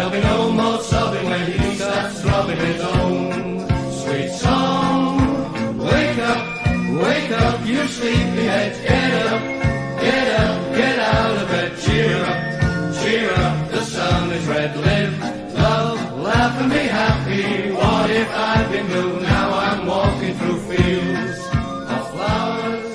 There'll be no more sobbing when he starts throbbing his own sweet song. Wake up, you sleepyheads, get up, get out of bed, cheer up, the sun is red, live, love, laugh and be happy. What if I've been blue, now I'm walking through fields of flowers.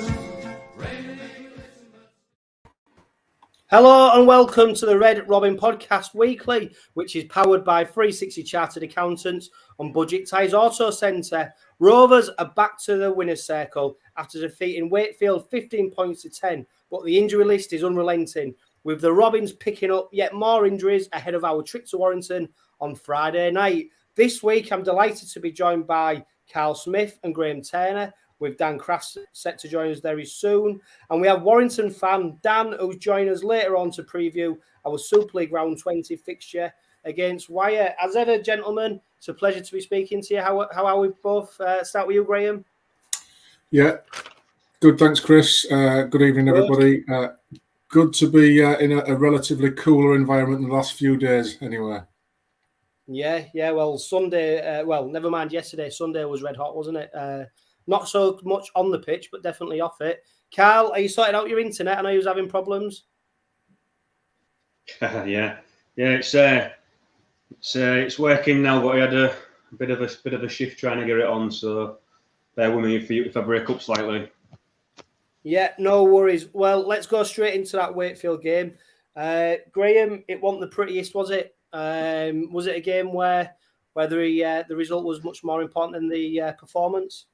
Hello and welcome to the Red Robin Podcast Weekly, which is powered by 360 Chartered Accountants on Budget Ties Auto Centre. Rovers are back to the winner's circle after defeating Wakefield 15 points to 10, but the injury list is unrelenting, with the Robins picking up yet more injuries ahead of our trip to Warrington on Friday night. This week, I'm delighted to be joined by Karl Smith and Graham Turner, with Dan Crafts set to join us very soon. And we have Warrington fan Dan, who's joining us later on to preview our Super League Round 20 fixture against Wyre. As ever, gentlemen, it's a pleasure to be speaking to you. How are we both? Start with you, Graham. Yeah, good. Thanks, Chris. Good evening, everybody. Good to be in a relatively cooler environment in the last few days, anyway. Yeah. Well, Sunday, never mind yesterday. Sunday was red hot, wasn't it? Not so much on the pitch, but definitely off it. Karl, are you sorting out your internet? I know you was having problems. Yeah. It's working now, but I had a bit of a shift trying to get it on. So bear with me if I break up slightly. Yeah, no worries. Well, let's go straight into that Wakefield game. Graham, it wasn't the prettiest, was it? Was it a game where the result was much more important than the performance?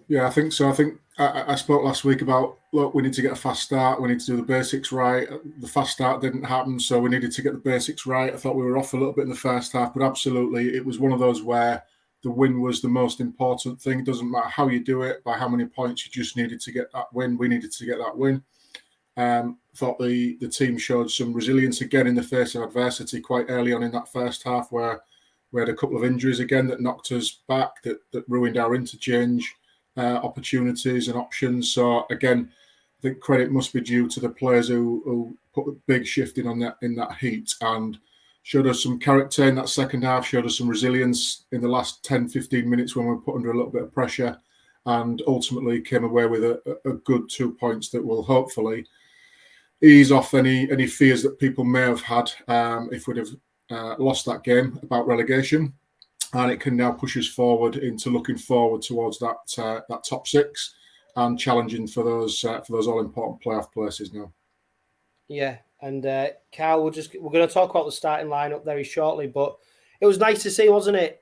Yeah, I think so. I think I spoke last week about, look, we need to get a fast start. We need to do the basics right. The fast start didn't happen, so we needed to get the basics right. I thought we were off a little bit in the first half, but absolutely, it was one of those where the win was the most important thing. It doesn't matter how you do it, by how many points, you just needed to get that win. We needed to get that win. Thought the team showed some resilience again in the face of adversity quite early on in that first half, where we had a couple of injuries again that knocked us back, that ruined our interchange opportunities and options. So again, I think credit must be due to the players who put a big shift in that heat and showed us some character in that second half, showed us some resilience in the last 10-15 minutes when we were put under a little bit of pressure, and ultimately came away with a good 2 points that will hopefully ease off any fears that people may have had if we'd have lost that game about relegation. And it can now push us forward into looking forward towards that top six and challenging for those all important playoff places now. Yeah, and Karl, we're going to talk about the starting lineup very shortly, but it was nice to see, wasn't it?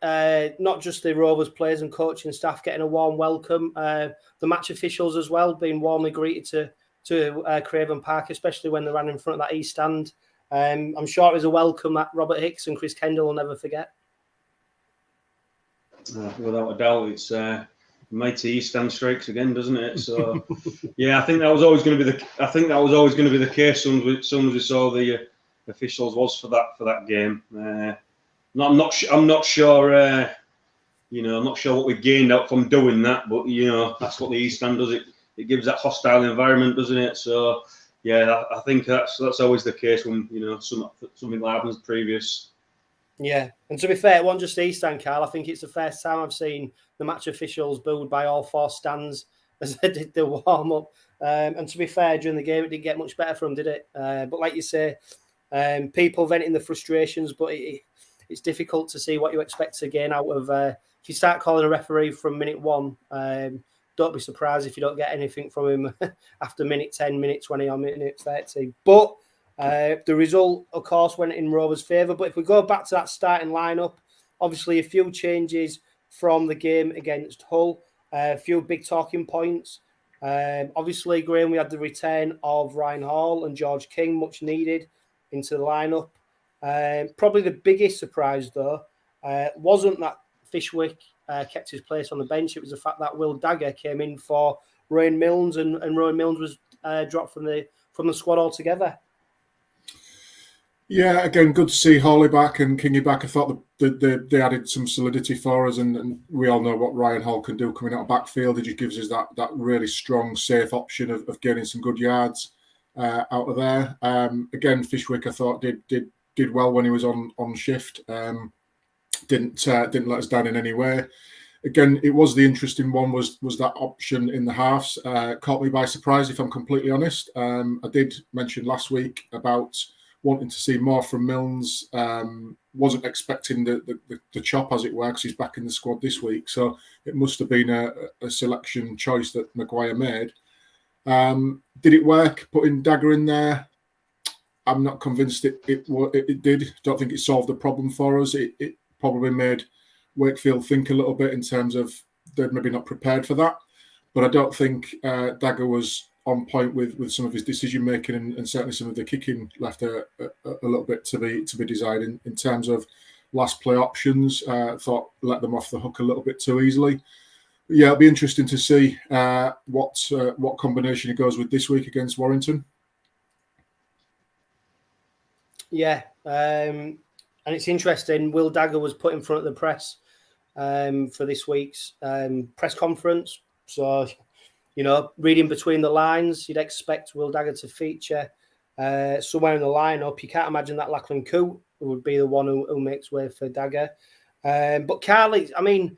Not just the Rovers players and coaching staff getting a warm welcome, the match officials as well being warmly greeted to Craven Park, especially when they ran in front of that east stand. I'm sure it was a welcome that Robert Hicks and Chris Kendall will never forget. Without a doubt, it's mighty East Stand strikes again, doesn't it? So, yeah, I think that was always going to be the case. Soon as we saw the officials was for that game. I'm not sure. I'm not sure what we gained out from doing that, but that's what the East Stand does. It gives that hostile environment, doesn't it? So, yeah, I think that's always the case when something like happens previous. Yeah, and to be fair, it wasn't just East Stand, Karl. I think it's the first time I've seen the match officials booed by all four stands as they did the warm-up. And to be fair, during the game, it didn't get much better for them, did it? But like you say, people venting the frustrations, but it's difficult to see what you expect to gain out of... if you start calling a referee from minute one, don't be surprised if you don't get anything from him after minute 10, minute 20 or minute 30. But... the result, of course, went in Rovers' favour. But if we go back to that starting lineup, obviously a few changes from the game against Hull, a few big talking points. Obviously, Graham, we had the return of Ryan Hall and George King, much needed, into the lineup. Probably the biggest surprise, though, wasn't that Fishwick kept his place on the bench. It was the fact that Will Dagger came in for Rowan Milnes, and Rowan Milnes was dropped from the squad altogether. Yeah, again, good to see Hawley back and Kingy back. I thought they added some solidity for us, and we all know what Ryan Hall can do coming out of backfield. He just gives us that really strong, safe option of getting some good yards out of there. Again, Fishwick, I thought, did did well when he was on shift. Didn't let us down in any way. Again, it was the interesting one was that option in the halves. Caught me by surprise, if I'm completely honest. I did mention last week about wanting to see more from Milnes. Wasn't expecting the chop, as it were, because he's back in the squad this week. So it must have been a selection choice that Maguire made. Did it work? Putting Dagger in there? I'm not convinced it did. Don't think it solved the problem for us. It probably made Wakefield think a little bit in terms of they're maybe not prepared for that. But I don't think Dagger was on point with some of his decision making, and certainly some of the kicking left a little bit to be desired in terms of last play options. Thought let them off the hook a little bit too easily. But yeah, it'll be interesting to see what combination he goes with this week against Warrington. Yeah, and it's interesting. Will Dagger was put in front of the press for this week's press conference. So, reading between the lines, you'd expect Will Dagger to feature somewhere in the lineup. You can't imagine that 𝐴𝐵𝐴𝐴 would be the one who makes way for Dagger. But Karl, I mean,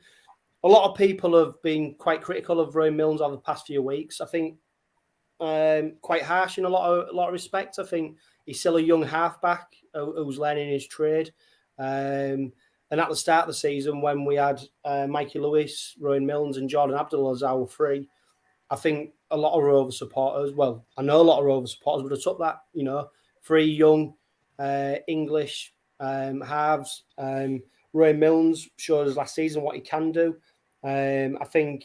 a lot of people have been quite critical of Roy Milnes over the past few weeks. I think quite harsh in a lot of respects. I think he's still a young halfback who's learning his trade. And at the start of the season, when we had Mikey Lewis, Roy Milnes and Jordan Abdullah as our three, I think a lot of Rovers supporters, well, I know a lot of Rovers supporters would have took that, three young English halves. Roy Milnes showed us last season what he can do. I think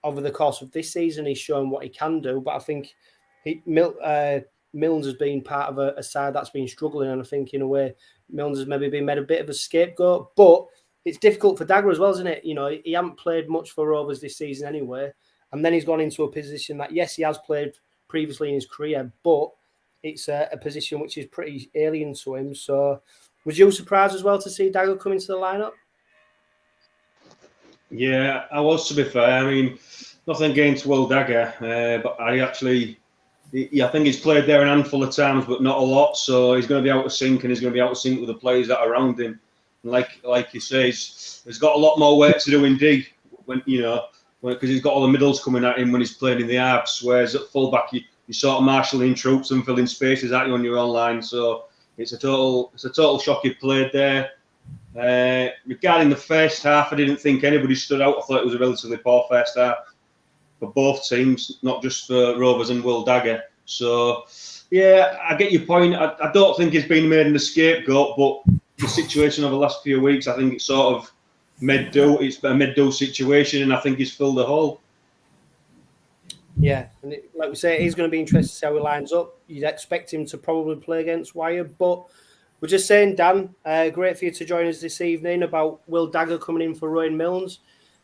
over the course of this season, he's shown what he can do, but I think Milnes has been part of a side that's been struggling, and I think in a way Milnes has maybe been made a bit of a scapegoat. But it's difficult for Dagger as well, isn't it? He hasn't played much for Rovers this season anyway, and then he's gone into a position that, yes, he has played previously in his career, but it's a position which is pretty alien to him. So was you surprised as well to see Dagger come into the lineup? Yeah, I was, to be fair. I mean, nothing against Will Dagger, but I think he's played there a handful of times, but not a lot. So he's going to be out of sync, and he's going to be out of sync with the players that are around him. And like he says, he's got a lot more work to do indeed. Because he's got all the middles coming at him when he's playing in the halves. Whereas at fullback, you're sort of marshalling troops and filling spaces at you on your own line. So it's a total shock he played there. Regarding the first half, I didn't think anybody stood out. I thought it was a relatively poor first half for both teams, not just for Rovers and Will Dagger. So, yeah, I get your point. I don't think he's been made in the scapegoat, but the situation over the last few weeks, I think it's sort of mid-do. It's a mid-do situation, and I think he's filled the hole. Yeah, and like we say, he's going to be interesting to see how he lines up. You'd expect him to probably play against Wire, but we're just saying, Dan, great for you to join us this evening about Will Dagger coming in for Roy Milnes.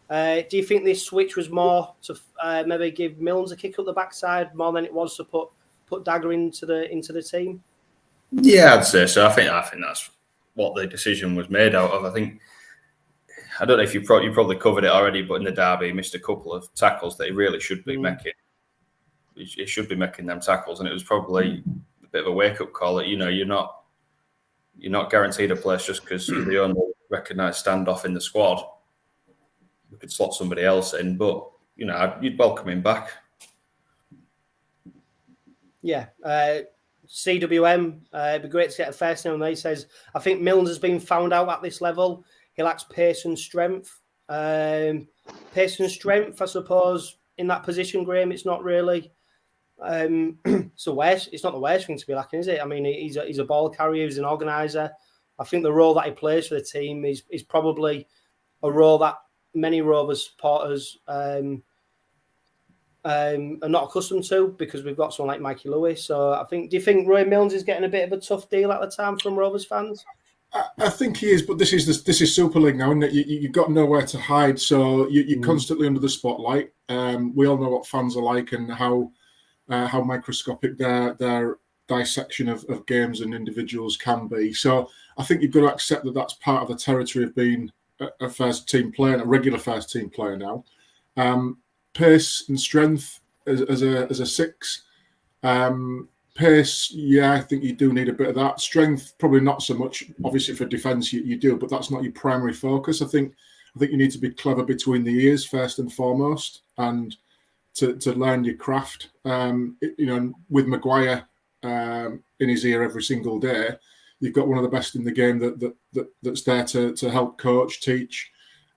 Do you think this switch was more to maybe give Milnes a kick up the backside more than it was to put Dagger into the team? Yeah, I'd say so. I think that's what the decision was made out of. I don't know if you probably covered it already, but in the derby, he missed a couple of tackles that he really should be making. He should be making them tackles, and it was probably a bit of a wake-up call that you're not guaranteed a place just because you're the only recognised standoff in the squad. We could slot somebody else in, but you'd welcome him back. Yeah, CWM. It'd be great to get a first name. He says, I think Milnes has been found out at this level. He lacks pace and strength. I suppose, in that position, Graham, it's not really. It's not the worst thing to be lacking, is it? I mean, he's a ball carrier, he's an organizer. I think the role that he plays for the team is probably a role that many Rovers supporters are not accustomed to, because we've got someone like Mikey Lewis. So do you think Roy Milnes is getting a bit of a tough deal at the time from Rovers fans? I think he is, but this is Super League now, isn't it? You've got nowhere to hide, so you're constantly under the spotlight. We all know what fans are like and how microscopic their dissection of games and individuals can be. So I think you've got to accept that that's part of the territory of being a first team player, a regular first team player now. Pace and strength as a six. Pace, yeah, I think you do need a bit of that. Strength, probably not so much. Obviously, for defence, you do, but that's not your primary focus. I think you need to be clever between the ears first and foremost, and to learn your craft. With Maguire in his ear every single day, you've got one of the best in the game that's there to help coach, teach,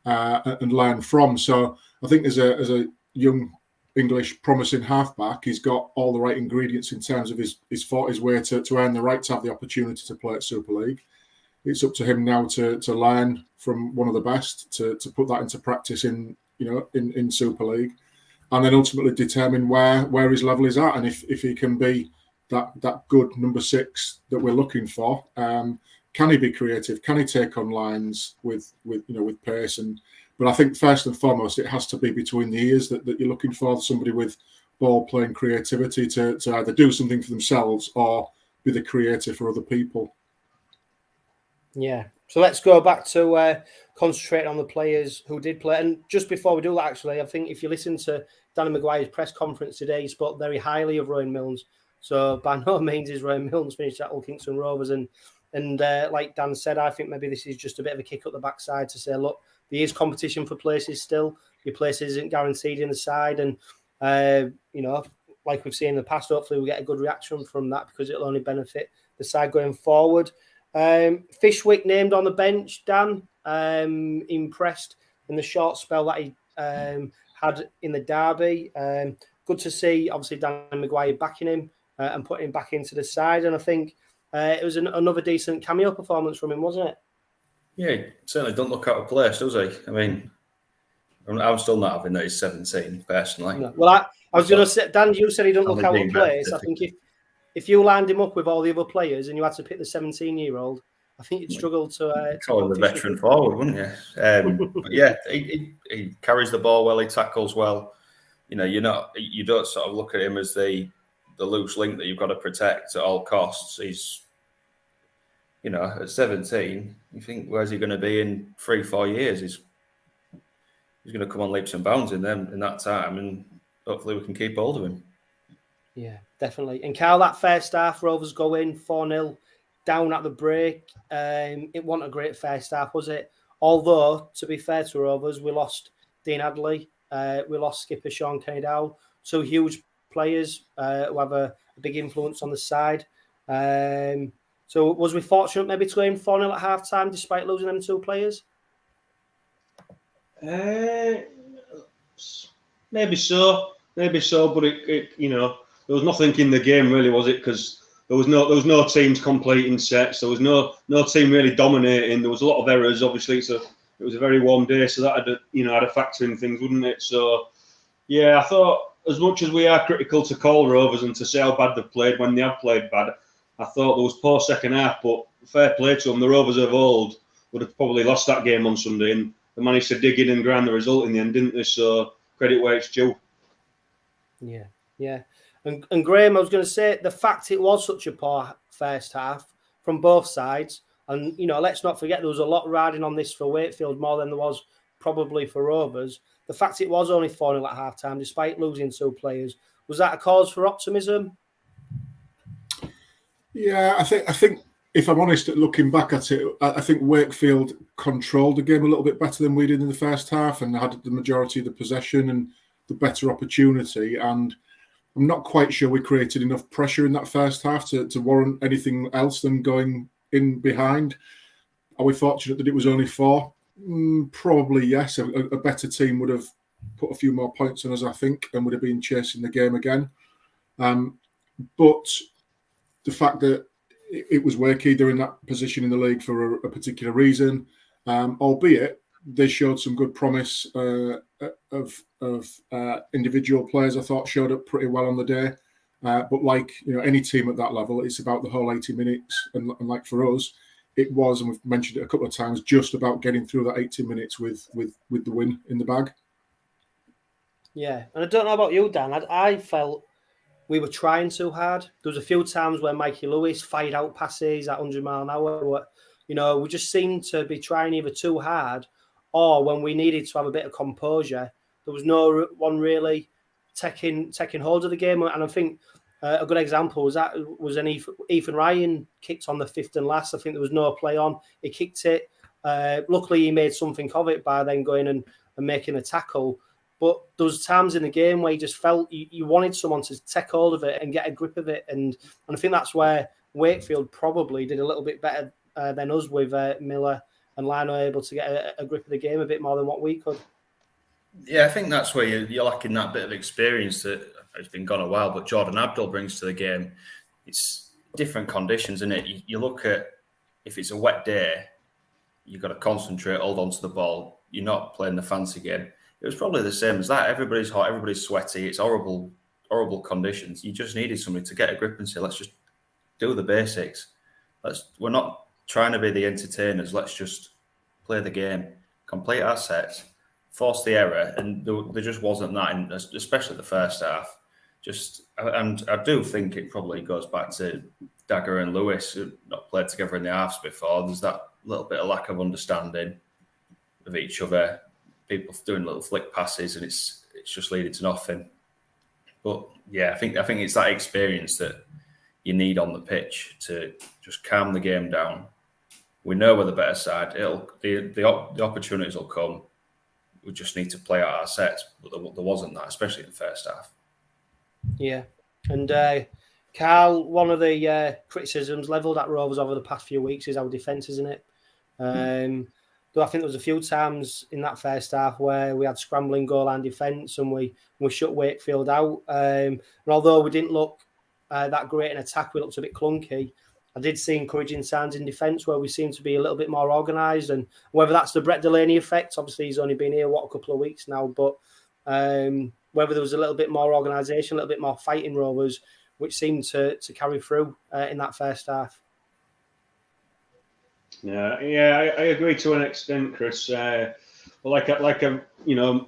and learn from. So I think as a young English promising halfback, he's got all the right ingredients in terms of he's fought his way to earn the right to have the opportunity to play at Super League. It's up to him now to learn from one of the best, to put that into practice in Super League, and then ultimately determine where his level is at, and if he can be that good number 6 that we're looking for. Can he be creative? Can he take on lines with pace? But I think first and foremost, it has to be between the ears that you're looking for, somebody with ball playing creativity to either do something for themselves or be the creator for other people. Yeah. So let's go back to concentrate on the players who did play. And just before we do that, actually, I think if you listen to Danny Maguire's press conference today, he spoke very highly of Rowan Milnes. So by no means is Rowan Milnes finished at Hull Kingston Rovers. And like Dan said, I think maybe this is just a bit of a kick up the backside to say, look, there is competition for places still. Your place isn't guaranteed in the side. And, like we've seen in the past, hopefully we'll get a good reaction from that because it'll only benefit the side going forward. Fishwick named on the bench, Dan. Impressed in the short spell that he had in the derby. Good to see, obviously, Dan Maguire backing him and putting him back into the side. And I think it was another decent cameo performance from him, wasn't it? Yeah, he certainly don't look out of place, does he? I mean, I'm still not having that he's 17, personally. No. Well, I was going to say, Dan, you said he don't look out of place. I think if you lined him up with all the other players and you had to pick the 17-year-old, I think you'd struggle to call him the veteran forward, wouldn't you? But yeah, he carries the ball well, he tackles well. You don't sort of look at him as the loose link that you've got to protect at all costs. He's, at 17, you think, where's he going to be in 3-4 years? He's going to come on leaps and bounds in that time, and hopefully we can keep hold of him. Yeah, definitely. And Karl, that first half, Rovers go in 4-0, down at the break. It wasn't a great first half, was it? Although, to be fair to Rovers, we lost Dean Hadley, we lost skipper Sean Kennedy-Dowell, 2 huge players who have a big influence on the side. So was we fortunate maybe to go in 4-0 at half-time despite losing them 2 players? Maybe so, but it there was nothing in the game really, was it? Because there was no teams completing sets. There was no team really dominating. There was a lot of errors. Obviously, it was a very warm day, so that had a factor in things, wouldn't it? So yeah, I thought as much as we are critical to call Rovers and to say how bad they've played when they have played bad, I thought there was poor second half. But fair play to them. The Rovers of old would have probably lost that game on Sunday, and they managed to dig in and grind the result in the end, didn't they? So credit where it's due. Yeah. And Graham, I was going to say, the fact it was such a poor first half from both sides, and, let's not forget there was a lot riding on this for Wakefield more than there was probably for Rovers. The fact it was only 4-0 at half-time, despite losing 2 players, was that a cause for optimism? Yeah, I think if I'm honest, looking back at it, I think Wakefield controlled the game a little bit better than we did in the first half and had the majority of the possession and the better opportunity. And I'm not quite sure we created enough pressure in that first half to warrant anything else than going in behind. Are we fortunate that it was only 4? Probably yes. A better team would have put a few more points on us, I think, and would have been chasing the game again. But the fact that it was Wakey, they're in that position in the league for a particular reason, albeit they showed some good promise of individual players. I thought showed up pretty well on the day, but like any team at that level, it's about the whole 80 minutes. And like for us, it was, and we've mentioned it a couple of times, just about getting through that 80 minutes with the win in the bag. Yeah, and I don't know about you, Dan. I felt we were trying too hard. There was a few times where Mikey Lewis fired out passes at 100 mile an hour. We just seemed to be trying either too hard, or when we needed to have a bit of composure, there was no one really taking hold of the game. And I think A good example was an Ethan Ryan kicked on the fifth and last. I think there was no play on. He kicked it. Luckily, he made something of it by then going and making a tackle. But there was times in the game where you just felt you wanted someone to take hold of it and get a grip of it. And I think that's where Wakefield probably did a little bit better than us with Miller and Lino able to get a grip of the game a bit more than what we could. Yeah, I think that's where you're lacking that bit of experience that has been gone a while, but Jordan Abdul brings to the game. It's different conditions, isn't it? You look at, if it's a wet day, you've got to concentrate, hold on to the ball. You're not playing the fancy game. It was probably the same as that. Everybody's hot, everybody's sweaty. It's horrible conditions. You just needed somebody to get a grip and say, let's just do the basics. We're not trying to be the entertainers. Let's just play the game, complete our sets, force the error. And there just wasn't that, especially the first half. And I do think it probably goes back to Dagger and Lewis, who not played together in the halves before. There's that little bit of lack of understanding of each other. People doing little flick passes, and it's just leading to nothing. But yeah, I think it's that experience that you need on the pitch to just calm the game down. We know we're the better side. The opportunities will come. We just need to play out our sets. But there wasn't that, especially in the first half. Yeah, and Carl, one of the criticisms levelled at Rovers over the past few weeks is our defence, isn't it? Though I think there was a few times in that first half where we had scrambling goal line defence and we shut Wakefield out. And although we didn't look that great in attack, we looked a bit clunky. I did see encouraging signs in defence where we seem to be a little bit more organised, and whether that's the 𝓸𝓸𝓫𝗍 effect, obviously he's only been here, a couple of weeks now, but whether there was a little bit more organisation, a little bit more fighting Rovers, which seemed to carry through in that first half. Yeah, I agree to an extent, Chris. Like I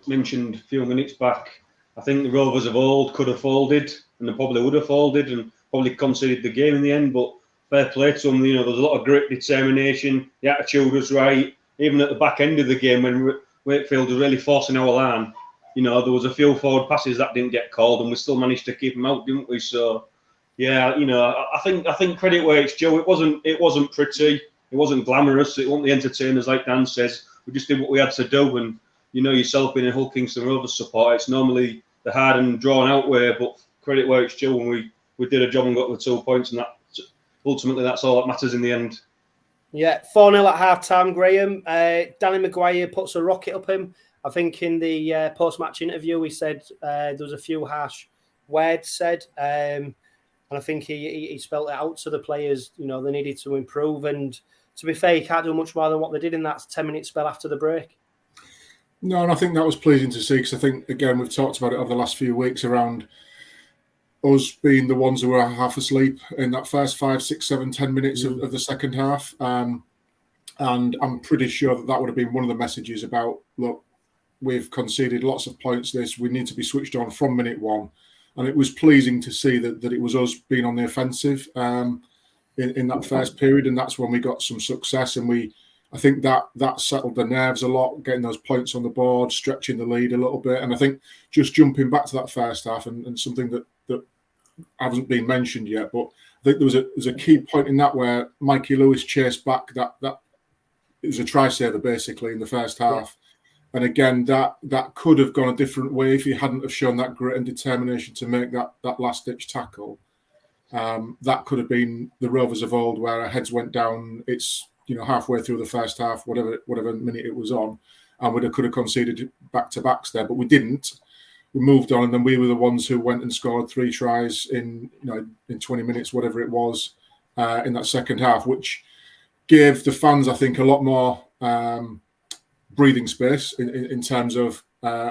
mentioned a few minutes back, I think the Rovers of old could have folded, and they probably would have folded and probably conceded the game in the end. But fair play to them. There's a lot of grit, determination. The attitude was right. Even at the back end of the game, when Wakefield was really forcing our line, there was a few forward passes that didn't get called, and we still managed to keep them out, didn't we? So, yeah, I think credit where it's due. It wasn't pretty. It wasn't glamorous. It wasn't the entertainers, like Dan says. We just did what we had to do. And yourself being a Hull Kingston Rovers supporter, it's normally the hard and drawn out way. But credit where it's due, when we did a job and got the 2 points, and that ultimately that's all that matters in the end. Yeah, 4-0 at half-time, Graham. Danny Maguire puts a rocket up him. I think in the post-match interview, he said there was a few harsh words said. And I think he spelled it out to the players, they needed to improve. And to be fair, you can't do much more than what they did in that 10-minute spell after the break. No, and I think that was pleasing to see, because I think, again, we've talked about it over the last few weeks around us being the ones who were half asleep in that first 5, 6, 7, 10 minutes of the second half. And I'm pretty sure that would have been one of the messages about, look, we've conceded lots of points we need to be switched on from minute one. And it was pleasing to see that it was us being on the offensive in that first period, and that's when we got some success. And I think that settled the nerves a lot, getting those points on the board, stretching the lead a little bit. And I think just jumping back to that first half and something that hasn't been mentioned yet, but I think there was a key point in that where Mikey Lewis chased back that it was a try saver basically in the first half. And again, that could have gone a different way if he hadn't have shown that grit and determination to make that last-ditch tackle. That could have been the Rovers of old, where our heads went down. It's halfway through the first half, whatever minute it was on, and we could have conceded back-to-backs there, but we didn't. We moved on, and then we were the ones who went and scored 3 tries in 20 minutes, whatever it was, in that second half, which gave the fans, I think, a lot more breathing space in terms of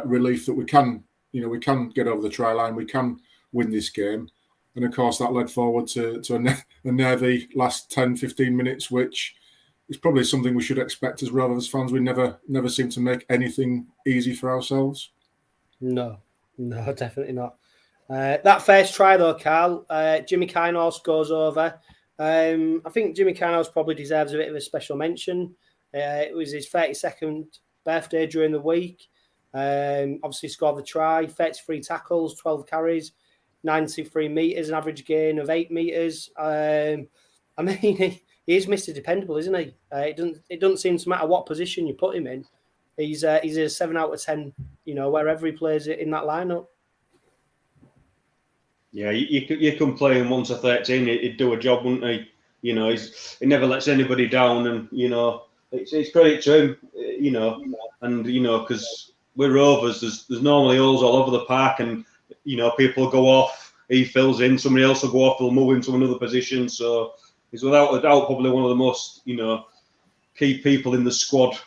relief that we can get over the try line, we can win this game. And of course that led forward to a nervy last 10-15 minutes, which is probably something we should expect as Rovers fans. We never seem to make anything easy for ourselves. No, definitely not. That first try though, Carl, 𝐁𝐵𝐼𝐼 scores over. I think 𝐁𝐵𝐼𝐼 probably deserves a bit of a special mention. It was his 32nd birthday during the week. Obviously scored the try, 33 tackles, 12 carries. 93 metres, an average gain of 8 metres. I mean, he's Mr. Dependable, isn't he? It doesn't seem to matter what position you put him in. He's a 7 out of 10, wherever he plays it in that lineup. Yeah, you can play him 1 to 13. He'd do a job, wouldn't he? He never lets anybody down, and it's credit to him. And because we're Rovers, there's normally holes all over the park, and people go off. He fills in. Somebody else will go off. They'll move into another position. So he's without a doubt probably one of the most key people in the squad.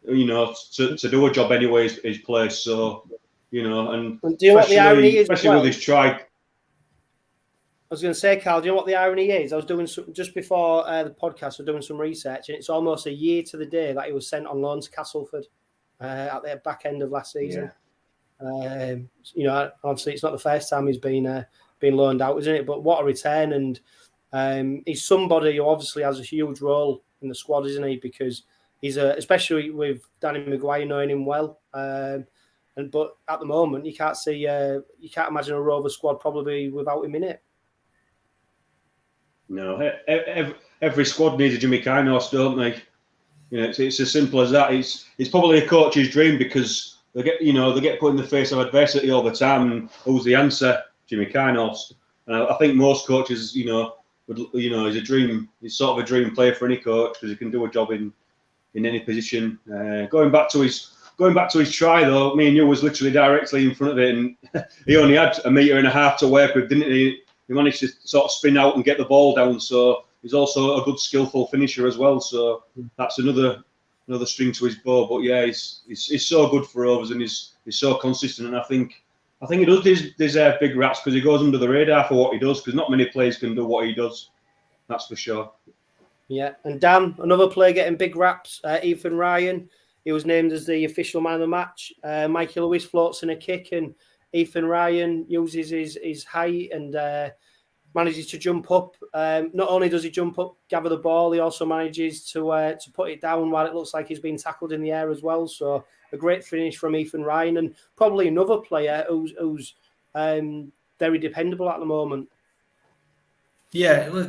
To do a job anyway, his place. So and do you know what the irony is? Especially with his try. I was going to say, Carl, do you know what the irony is? I was doing just before the podcast, I was doing some research, and it's almost a year to the day that he was sent on loan to Castleford at the back end of last season. Yeah. Obviously, it's not the first time he's been loaned out, isn't it? But what a return! And he's somebody who obviously has a huge role in the squad, isn't he? Because he's especially with Danny Maguire knowing him well. But at the moment, you can't imagine a Rover squad probably without him in it. No, every squad needs a 𝐷𝗵𝗿, don't they? It's as simple as that. It's probably a coach's dream because they get put in the face of adversity all the time. And who's the answer? 𝐷𝗵𝗿. And I think most coaches, is a dream. It's sort of a dream player for any coach because he can do a job in any position. Going back to his try though, me and you was literally directly in front of it, and he only had 1.5 meters to work with, didn't he? He managed to sort of spin out and get the ball down. So he's also a good, skillful finisher as well. So that's another string to his bow. But yeah, he's so good for Rovers, and he's so consistent. And I think he does deserve big raps because he goes under the radar for what he does. Because not many players can do what he does. That's for sure. Yeah, and Dan, another player getting big raps, Ethan Ryan. He was named as the official man of the match. Mikey Lewis floats in a kick, and Ethan Ryan uses his height and manages to jump up. Not only does he jump up, gather the ball, he also manages to put it down while it looks like he's been tackled in the air as well. So a great finish from Ethan Ryan, and probably another player who's very dependable at the moment. Yeah,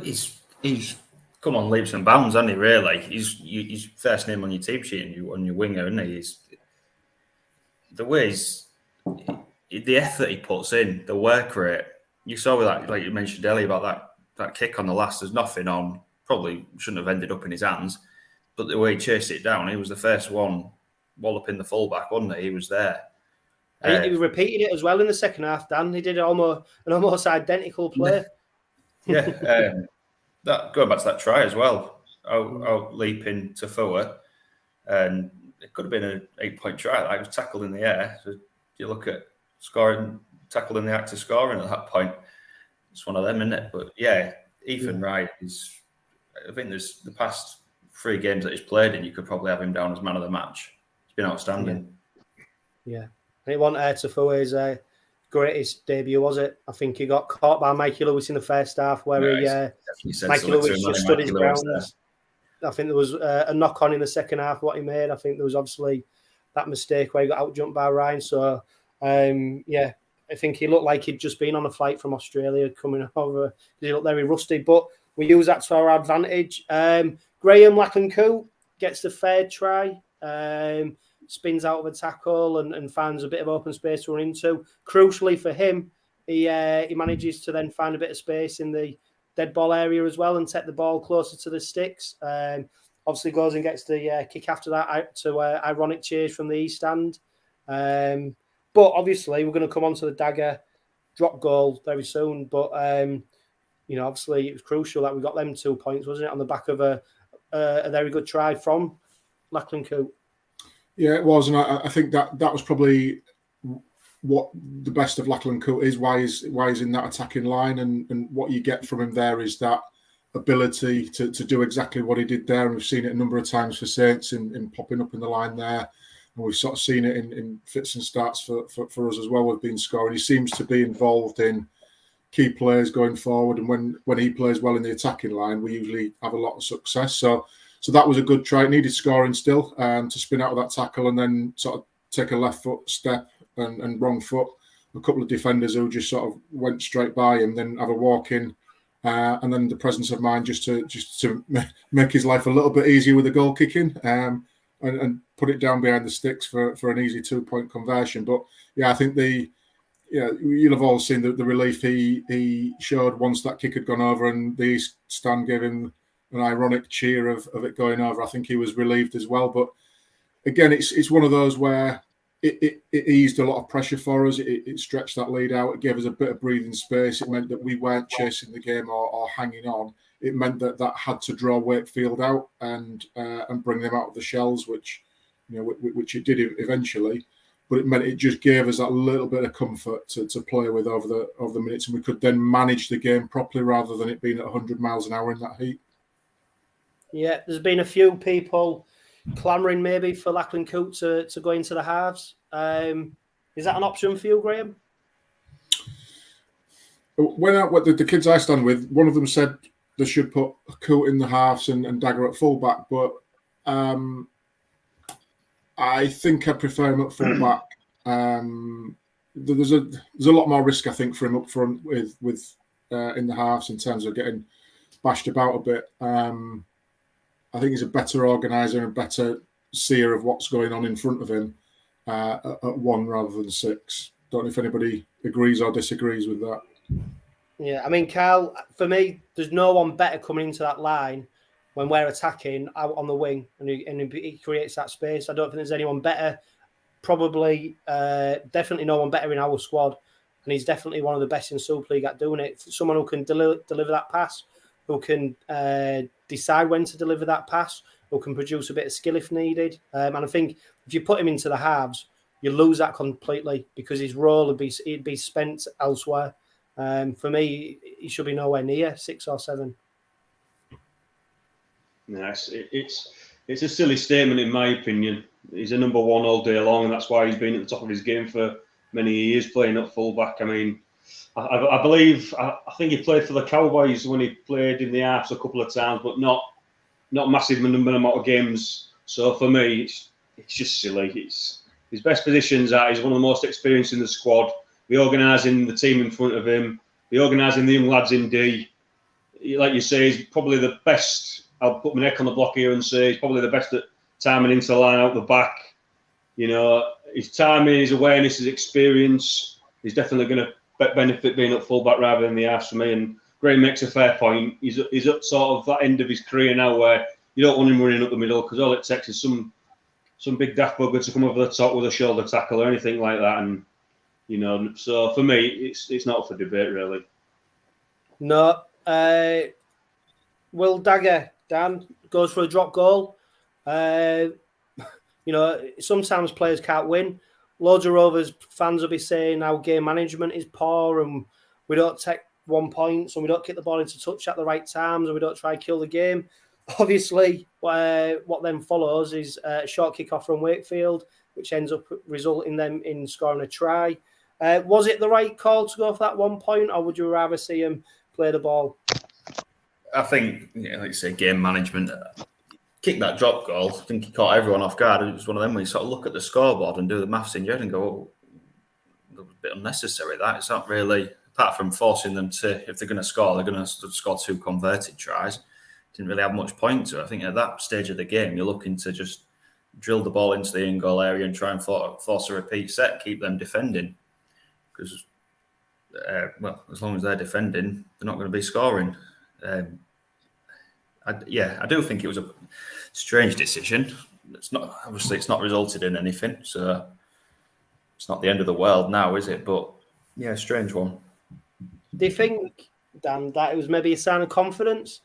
he's come on leaps and bounds, hasn't he? Really, he's first name on your team sheet and on your winger, isn't he? The way the effort he puts in, the work rate. You saw with that, like you mentioned earlier about that kick on the last. There's nothing on. Probably shouldn't have ended up in his hands, but the way he chased it down, he was the first one walloping the fullback, wasn't he? He was there. He repeated it as well in the second half, Dan. He did an almost identical play. Yeah. Going back to that try as well, out leaping to 𝐴𝐵𝗿𝗏, and it could have been an 8-point try. Like, it was tackled in the air. So you look at scoring, tackled in the act of scoring at that point. It's one of them, isn't it? But yeah, Ethan Wright is. I think there's the past 3 games that he's played in, you could probably have him down as man of the match. He's been outstanding. Yeah, and it wasn't 𝗏𝗏𝗏's greatest debut, was it? I think he got caught by Mikey Lewis in the first half, where Mikey Lewis just stood his ground. I think there was a knock on in the second half. What he made, I think there was obviously that mistake where he got outjumped by Ryan. So I think he looked like he'd just been on a flight from Australia coming over. He looked very rusty, but we use that to our advantage. Graham Lachlan-Coote gets the third try. Spins out of a tackle and finds a bit of open space to run into. Crucially for him, he manages to then find a bit of space in the dead ball area as well and take the ball closer to the sticks. Obviously goes and gets the kick after that to 𝐼𝐵𝗿𝗏𝗏 from the east stand. But obviously we're going to come on to the dagger drop goal very soon. But obviously it was crucial that we got them 2 points, wasn't it, on the back of a very good try from Lachlan-Coote. Yeah, it was, and I think that was probably what the best of Lachlan-Coote is. Why he's in that attacking line, and what you get from him there is that ability to do exactly what he did there. And we've seen it a number of times for Saints in popping up in the line there, and we've sort of seen it in fits and starts for us as well. We've been scoring. He seems to be involved in key players going forward, and when he plays well in the attacking line, we usually have a lot of success. So that was a good try. It needed scoring still to spin out of that tackle and then sort of take a left foot step and wrong foot a couple of defenders who just sort of went straight by him, then have a walk in, and then the presence of mind just to make his life a little bit easier with the goal kicking, and put it down behind the sticks for an easy 2-point conversion. But yeah, I think you'll have all seen the relief he showed once that kick had gone over, and the East stand gave him an ironic cheer of it going over. I think he was relieved as well. But again, it's one of those where it eased a lot of pressure for us. It stretched that lead out. It gave us a bit of breathing space. It meant that we weren't chasing the game or hanging on. It meant that had to draw Wakefield out and bring them out of the shells, which it did eventually. But it meant it just gave us that little bit of comfort to play with over the minutes, and we could then manage the game properly rather than it being at 100 miles an hour in that heat. Yeah, there's been a few people clamouring maybe for 𝐴𝐴𝐾𝐧 to go into the halves. Is that an option for you, Graham? When the kids I stand with, one of them said they should put 𝐾𝐽 in the halves and Dagger at fullback, but I think I prefer him at fullback. There's a lot more risk, I think, for him up front with in the halves in terms of getting bashed about a bit. I think he's a better organiser and a better seer of what's going on in front of him at 1 rather than 6. Don't know if anybody agrees or disagrees with that. Yeah, I mean, Karl, for me, there's no one better coming into that line when we're attacking out on the wing, and he creates that space. I don't think there's anyone better. Probably, definitely no one better in our squad, and he's definitely one of the best in Super League at doing it. Someone who can deliver that pass, who can decide when to deliver that pass, who can produce a bit of skill if needed. And I think if you put him into the halves, you lose that completely because his role would be spent elsewhere. For me, he should be nowhere near 6 or 7. Yes, it's a silly statement in my opinion. He's a number 1 all day long, and that's why he's been at the top of his game for many years, playing at fullback. I mean, I believe I think he played for the Cowboys when he played in the halves a couple of times, but not massive amount of games. So for me, it's just silly. His best positions are he's one of the most experienced in the squad. Be organising the team in front of him. Be organising the young lads in D. Like you say, he's probably the best. I'll put my neck on the block here and say he's probably the best at timing into the line out the back. His timing, his awareness, his experience. He's definitely going to benefit being at fullback rather than the halves for me. And Graham makes a fair point. He's at sort of that end of his career now where you don't want him running up the middle because all it takes is some big daft bugger to come over the top with a shoulder tackle or anything like that. And so for me, it's not up for debate really. No, Will Dagger, Dan, goes for a drop goal. Sometimes players can't win. Loads of Rovers fans will be saying our game management is poor and we don't take 1 point and we don't kick the ball into touch at the right times and we don't try and kill the game. Obviously, what then follows is a short kick-off from Wakefield, which ends up resulting them in scoring a try. Was it the right call to go for that 1 point, or would you rather see him play the ball? I think, like you say, game management. Kick that drop goal. I think he caught everyone off guard. It was one of them where you sort of look at the scoreboard and do the maths in your head and go, "Oh, that was a bit unnecessary." That it's not really, apart from forcing them to, if they're going to score, they're going to score 2 converted tries. Didn't really have much point to it. I think at that stage of the game, you're looking to just drill the ball into the in-goal area and try and force a repeat set, keep them defending. Because, as long as they're defending, they're not going to be scoring. I do think it was a strange decision. It's not resulted in anything, so it's not the end of the world now, is it? But yeah, strange one. Do you think, Dan, that it was maybe a sign of confidence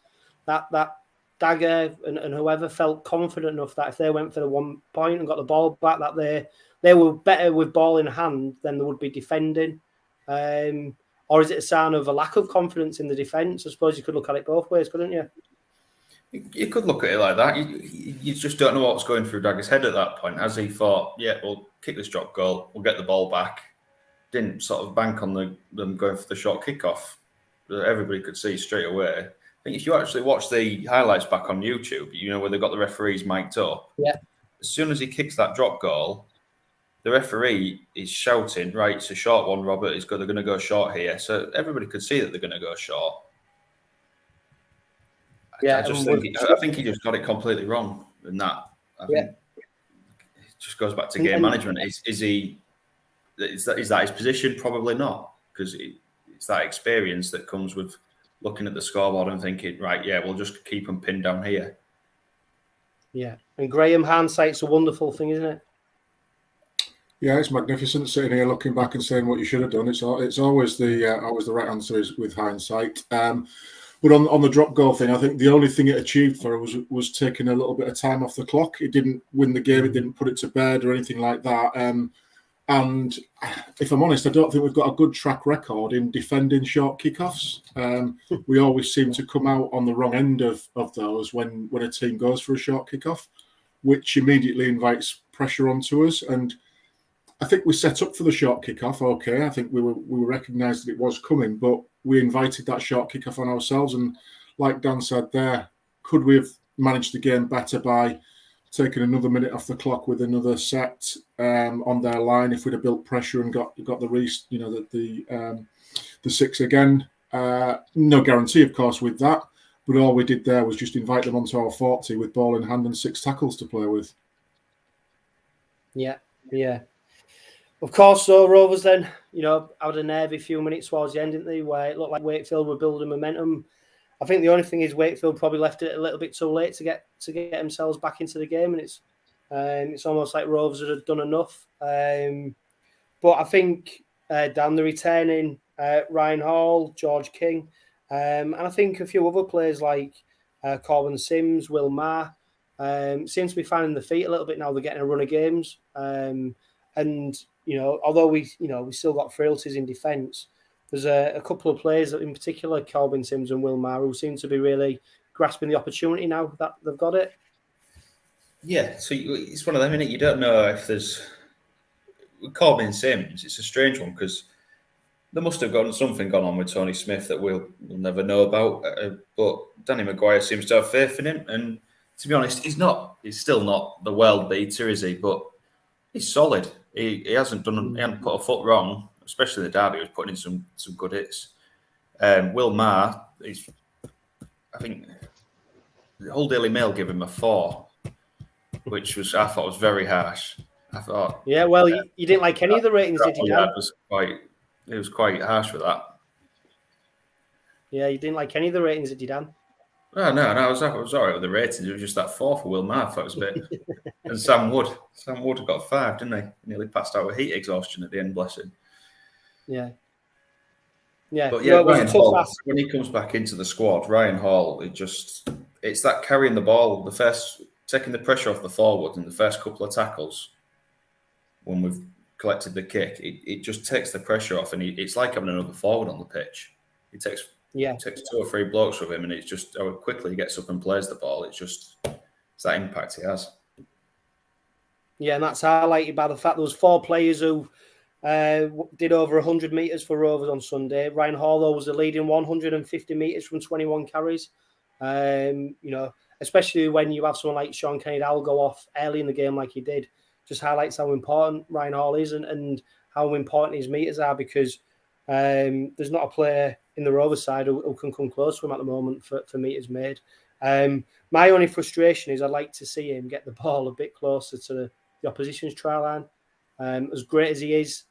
that Dagger and whoever felt confident enough that if they went for the 1 point and got the ball back, that they were better with ball in hand than they would be defending? Or is it a sign of a lack of confidence in the defence? I suppose you could look at it both ways, couldn't you? You could look at it like that. You just don't know what's going through Dagger's head at that point. As he thought, yeah, we'll kick this drop goal, we'll get the ball back. Didn't sort of bank on them going for the short kickoff. Everybody could see straight away. I think if you actually watch the highlights back on YouTube, where they've got the referees mic'd up. Yeah. As soon as he kicks that drop goal, the referee is shouting, right, it's a short one, Robert, they're going to go short here. So everybody could see that they're going to go short. Yeah, I think he just got it completely wrong in that. I think it just goes back to game management. Is that his position? Probably not, because it's that experience that comes with looking at the scoreboard and thinking, right, yeah, we'll just keep them pinned down here. Yeah, and Graham, hindsight's a wonderful thing, isn't it? Yeah, it's magnificent sitting here looking back and saying what you should have done. It's always the right answer is with hindsight. But on the drop goal thing, I think the only thing it achieved for it was taking a little bit of time off the clock. It didn't win the game. It didn't put it to bed or anything like that. And if I'm honest, I don't think we've got a good track record in defending short kickoffs. We always seem to come out on the wrong end of those when a team goes for a short kickoff, which immediately invites pressure onto us. And I think we set up for the short kickoff. Okay, I think we recognised that it was coming, but we invited that short kickoff on ourselves. And like Dan said there, could we have managed the game better by taking another minute off the clock with another set on their line if we'd have built pressure and got the six again? No guarantee, of course, with that. But all we did there was just invite them onto our 40 with ball in hand and 6 tackles to play with. Yeah. Of course, so Rovers then, had a nervy few minutes towards the end, didn't they, where it looked like Wakefield were building momentum. I think the only thing is Wakefield probably left it a little bit too late to get themselves back into the game, and it's almost like Rovers had done enough. But I think, Dan, the returning Ryan Hall, George King, and I think a few other players like Corbin Sims, Will Maher, seem to be finding the feet a little bit now. They're getting a run of games. And, although we still got frailties in defence, there's a couple of players, in particular Corbin Sims and Will Maher, who seem to be really grasping the opportunity now that they've got it. Yeah, so it's one of them, isn't it? You don't know if there's... With Corbin Sims, it's a strange one because there must have something gone on with Tony Smith that we'll never know about. But Danny Maguire seems to have faith in him. And to be honest, he's still not the world beater, is he? But he's solid. He hasn't put a foot wrong, especially the derby. He was putting in some good hits. Will Maher, I think the whole Daily Mail gave him a 4, which I thought was very harsh. I thought, yeah, well, you didn't like any of the ratings, did you? It was quite harsh with that. Yeah, you didn't like any of the ratings, did you, Dan? Oh, no, I was all right with the ratings. It was just that 4 for Will Maher. I thought it was a bit. And Sam Wood got 5, didn't he? Nearly passed out with heat exhaustion at the end, bless him. Yeah. But yeah, Ryan Hall, when he comes back into the squad, Ryan Hall, it's that carrying the ball, taking the pressure off the forward in the first couple of tackles. When we've collected the kick, it just takes the pressure off, and it's like having another forward on the pitch. It takes 2 or 3 blokes with him, and it's just how quickly he gets up and plays the ball. It's that impact he has. Yeah, and that's highlighted by the fact there was 4 players who did over 100 metres for Rovers on Sunday. Ryan Hall, though, was the leading 150 metres from 21 carries. Especially when you have someone like Sean Kennedy-Dowell go off early in the game like he did, just highlights how important Ryan Hall is and how important his metres are, because there's not a player in the Rovers side who can come close to him at the moment for metres made. My only frustration is I'd like to see him get the ball a bit closer to the opposition's try line. As great as he is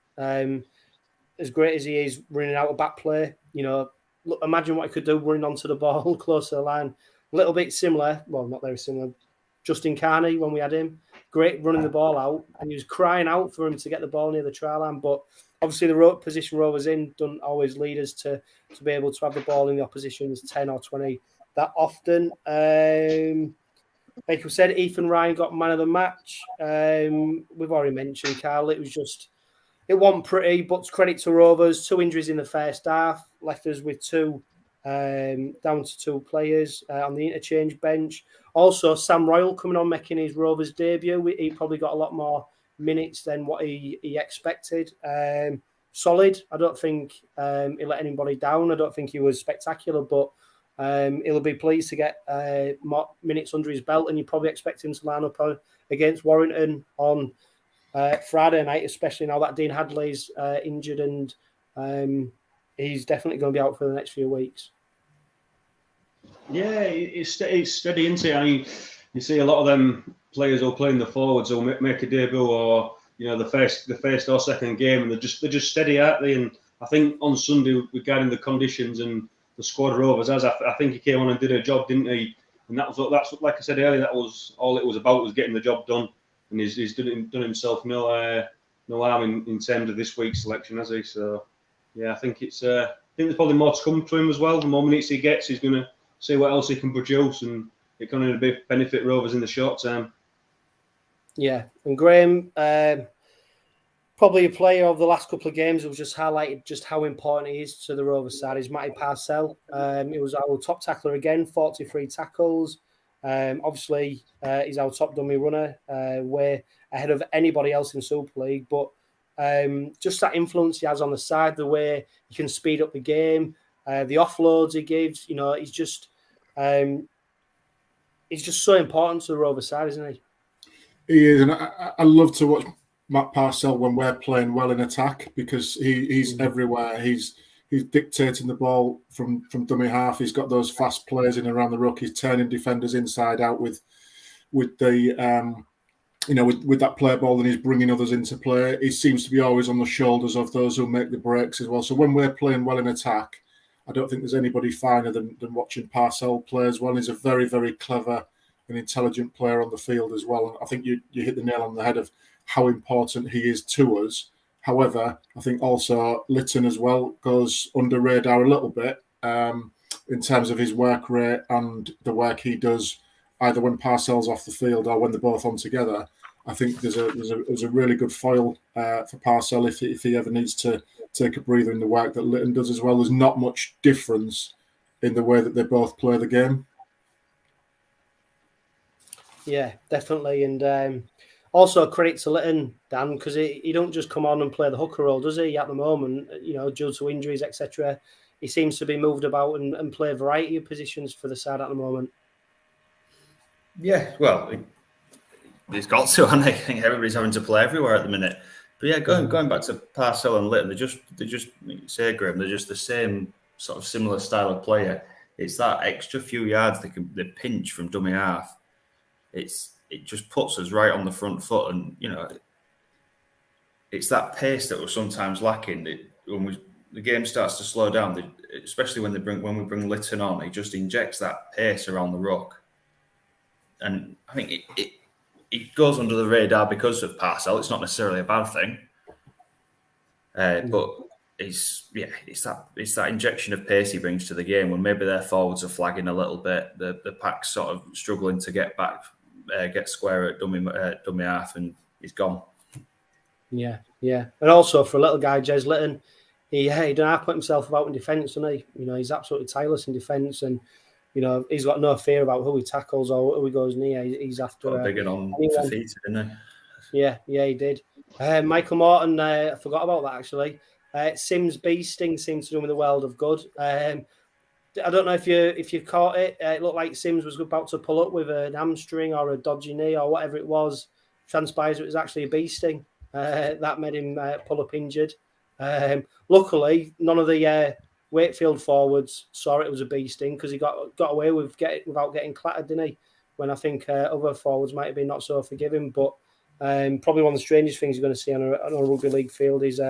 running out of back play, look, imagine what he could do running onto the ball close to the line. A little bit similar, well, not very similar, Justin Carney when we had him. Great running the ball out, and he was crying out for him to get the ball near the try line. But obviously the position Rovers in don't always lead us to be able to have the ball in the opposition's 10 or 20 that often. Like we said, Ethan Ryan got man of the match. We've already mentioned Karl. It wasn't pretty, but credit to Rovers. 2 injuries in the first half left us with 2 down to 2 players on the interchange bench. Also, Sam Royal coming on, making his Rovers debut. He probably got a lot more minutes than what he expected. Solid. I don't think he let anybody down. I don't think he was spectacular, but he'll be pleased to get more minutes under his belt, and you probably expect him to line up against Warrington on Friday night, especially now that Dean Hadley's injured, and he's definitely going to be out for the next few weeks. Yeah, it's steady, isn't it? I mean, you see a lot of them players who play in the forwards who make a debut, or the first or second game, and they're just steady, aren't they? And I think on Sunday, regarding the conditions and the squad Rovers, I think he came on and did a job, didn't he? And that's like I said earlier, that was all it was about, was getting the job done. And he's done himself no harm in terms of this week's selection, has he? So yeah, I think there's probably more to come to him as well. The more minutes he gets, he's going to see what else he can produce, and it can only benefit Rovers in the short term. Yeah, and Graham, probably a player of the last couple of games who just highlighted just how important he is to the Rovers side is Matty Parcell. He was our top tackler again, 43 tackles. Obviously, he's our top dummy runner, way ahead of anybody else in Super League. But just that influence he has on the side, the way he can speed up the game, the offloads he gives, he's just so important to the Rovers side, isn't he? He is, and I love to watch Matt Parcell when we're playing well in attack, because he's everywhere. He's dictating the ball from dummy half. He's got those fast plays in around the ruck. He's turning defenders inside out with the with that play ball, and he's bringing others into play. He seems to be always on the shoulders of those who make the breaks as well. So when we're playing well in attack, I don't think there's anybody finer than watching Parcell play as well. He's a very, very clever and intelligent player on the field as well. And I think you hit the nail on the head of how important he is to us. However, I think also 𝐿𝐼𝐻 as well goes under radar a little bit in terms of his work rate and the work he does, either when Parcell's off the field or when they're both on together. I think there's a really good foil for Parcell if he ever needs to take a breather in the work that 𝐿𝐼𝐻 does as well. There's not much difference in the way that they both play the game. Yeah, definitely. And also credit to 𝐿𝐼𝐻, Dan, because he don't just come on and play the hooker role, does he? At the moment, due to injuries, etc., he seems to be moved about and play a variety of positions for the side at the moment. Yeah, well, he's got to, and I think everybody's having to play everywhere at the minute. But yeah, going back to Parcell and 𝐿𝐼𝐻, they're just say, Graham, they're just the same sort of similar style of player. It's that extra few yards they pinch from dummy half. It just puts us right on the front foot, and it's that pace that we're sometimes lacking. When the game starts to slow down, especially when we bring 𝐿𝐼𝐻 on, he just injects that pace around the ruck, and I think it goes under the radar because of Parcell. It's not necessarily a bad thing, but it's that injection of pace he brings to the game when maybe their forwards are flagging a little bit, the pack's sort of struggling to get back. Get square at dummy half, and he's gone. Yeah. And also for a little guy, 𝐁 𝐿𝐼𝐻, he don't have to put himself about in defence, doesn't he? He's absolutely tireless in defence, and he's got no fear about who he tackles or who he goes near. He's after bigging on for feet, didn't he? Yeah, he did. Michael Morton, I forgot about that actually. Simms bee sting seems to do him the world of good. I don't know if you caught it. It looked like Simms was about to pull up with an hamstring or a dodgy knee or whatever it was. Transpires it was actually a bee sting that made him pull up injured. Luckily, none of the Wakefield forwards saw it was a bee sting, because he got away without getting clattered, didn't he? When I think other forwards might have been not so forgiving. But probably one of the strangest things you're going to see on a rugby league field is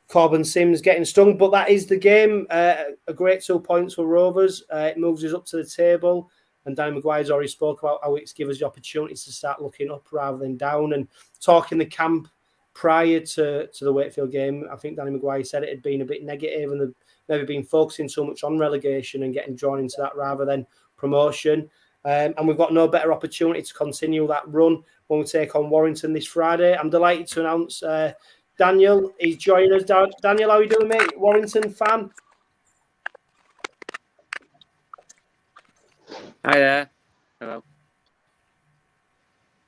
Corbin Simms getting stung, but that is the game. A great 2 points for Rovers. It moves us up to the table, and Danny Maguire's already spoke about how it gives us the opportunity to start looking up rather than down. And talking the camp prior to the Wakefield game, I think Danny Maguire said it had been a bit negative, and they've maybe been focusing so much on relegation and getting drawn into that rather than promotion. And we've got no better opportunity to continue that run when we take on Warrington this Friday. I'm delighted to announce Daniel, he's joining us. Daniel, how are you doing, mate? Warrington fan? Hi there. Hello.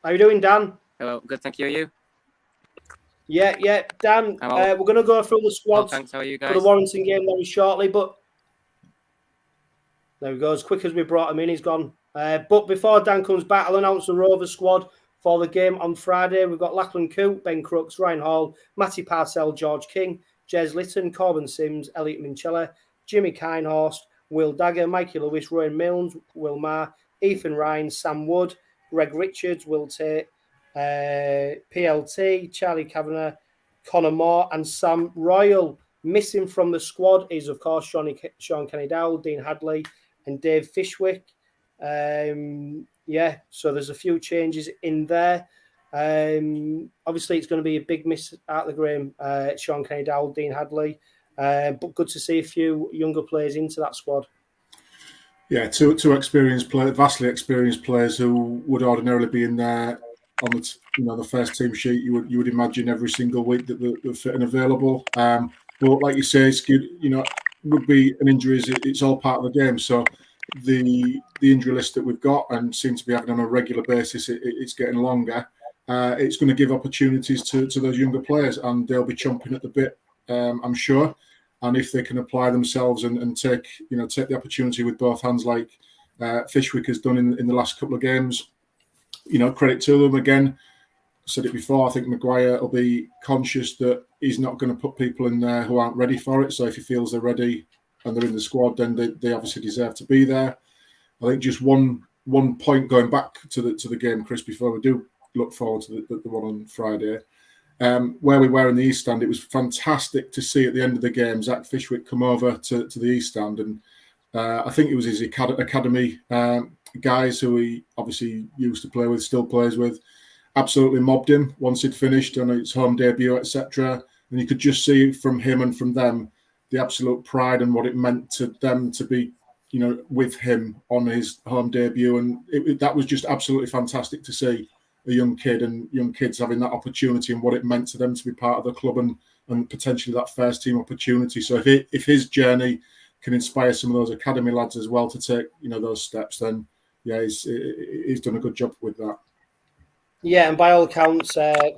How are you doing, Dan? Hello. Good, thank you. Are you? Yeah. Dan, we're going to go through the squads thanks. How are you guys? for the Warrington game very shortly, but there we go. As quick as we brought him in, he's gone. But before Dan comes back, I'll announce the Rovers squad For the game on Friday, we've got Lachlan Coote, Ben Crooks, Ryan Hall, Matty Parcell, George King, Jez Litton, Corbin Sims, 𝐓𝐵𝐿𝐼𝐵, Jimmy Kinehorst, Will Dagger, Mikey Lewis, Rowan Milnes, Will Maher, Ethan Ryan, Sam Wood, Greg Richards, Will Tate, PLT, Charlie Kavanagh, Connor Moore, and Sam Royal. Missing from the squad is, of course, Sean Kenny-Dowell, Dean Hadley, and Dave Fishwick. So there's a few changes in there. Obviously, it's going to be a big miss at the game, Sean Kenny-Dowell, Dean Hadley. But good to see a few younger players into that squad. Yeah, two experienced players, vastly experienced players who would ordinarily be in there on the first team sheet. You would imagine every single week that they're fit and available. But like you say, it's good. Rugby and injuries, it's all part of the game. So the injury list that we've got and seem to be having on a regular basis, it's getting longer. It's going to give opportunities to those younger players, and they'll be chomping at the bit, I'm sure. And if they can apply themselves and take the opportunity with both hands, like Fishwick has done in the last couple of games, credit to them. Again, I said it before, I think Maguire will be conscious that he's not going to put people in there who aren't ready for it. So if he feels they're ready and they're in the squad, then they obviously deserve to be there. I think just one point going back to the game, Chris, before we do look forward to the one on Friday. Where we were in the East Stand, it was fantastic to see at the end of the game Zach Fishwick come over to the East Stand, and I think it was his academy guys who he obviously used to play with, still plays with, absolutely mobbed him once he'd finished on his home debut, etc. And you could just see from him and from them the absolute pride and what it meant to them to be, with him on his home debut, and that was just absolutely fantastic to see. A young kid and young kids having that opportunity and what it meant to them to be part of the club and potentially that first team opportunity. So if his journey can inspire some of those academy lads as well to take those steps, then he's done a good job with that. Yeah, and by all accounts,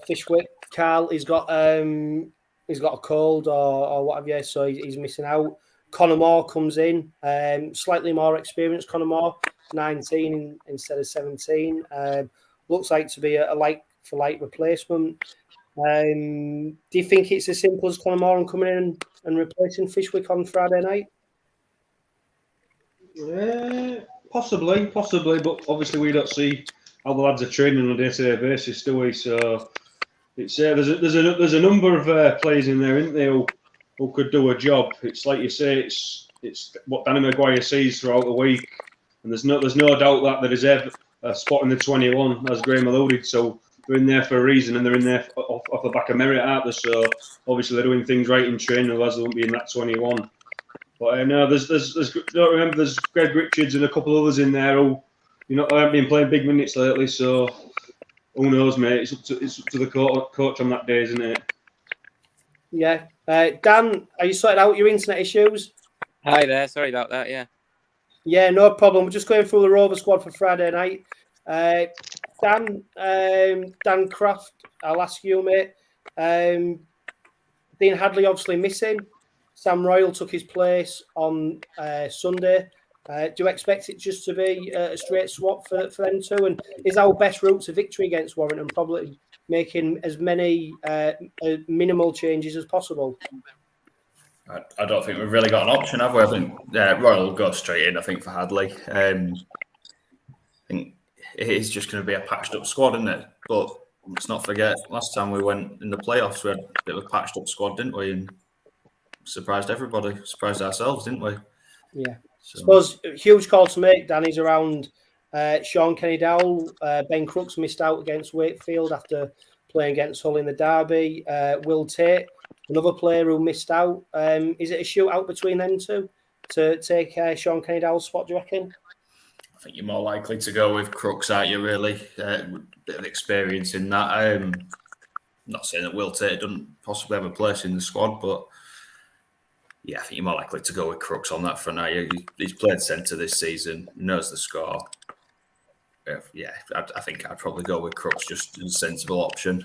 Fishwick, Carl, he's got a cold or what have you, so he's missing out. Connor Moore comes in, slightly more experienced. Connor Moore, 19 instead of 17. Looks like to be a like-for-like replacement. Do you think it's as simple as Connor Moore coming in and replacing Fishwick on Friday night? Possibly, but obviously we don't see how the lads are training on a day-to-day basis, do we? So it's there's a number of players in there, isn't there, who could do a job. It's like you say, it's what Danny Maguire sees throughout the week, and there's no doubt that there is ever a spot in the 21, as Graham alluded. So they're in there for a reason, and they're in there off the back of merit, aren't they? So obviously they're doing things right in training, otherwise they won't be in that 21. But no, don't remember, there's Greg Richards and a couple others in there who, haven't been playing big minutes lately. So who knows, mate? It's up to the coach on that day, isn't it? Yeah. Dan, are you sorted out your internet issues? Hi there. Sorry about that. Yeah. Yeah, no problem. We're just going through the Rover squad for Friday night. Dan Craft, I'll ask you, mate. Dean Hadley obviously missing. Sam Royal took his place on Sunday. Do you expect it just to be a straight swap for them two? And is our best route to victory against Warrington probably making as many minimal changes as possible? I don't think we've really got an option, have we? I think Royal will go straight in, I think, for Hadley. I think it is just going to be a patched-up squad, isn't it? But let's not forget, last time we went in the playoffs, we had a bit of a patched-up squad, didn't we? And surprised everybody, surprised ourselves, didn't we? Yeah. So. I suppose a huge call to make, Danny's around Sean Kenny-Dowell. Ben Crooks missed out against Wakefield after playing against Hull in the derby. Will Tate, another player who missed out. Is it a shootout between them two to take Sean Kenny-Dowell's spot, do you reckon? I think you're more likely to go with Crooks, aren't you, really? A bit of experience in that. I'm not saying that Will Tate doesn't possibly have a place in the squad, but yeah, I think you're more likely to go with Crooks on that front. Now, he's played centre this season, knows the score. Yeah, I think I'd probably go with Crooks, just as a sensible option.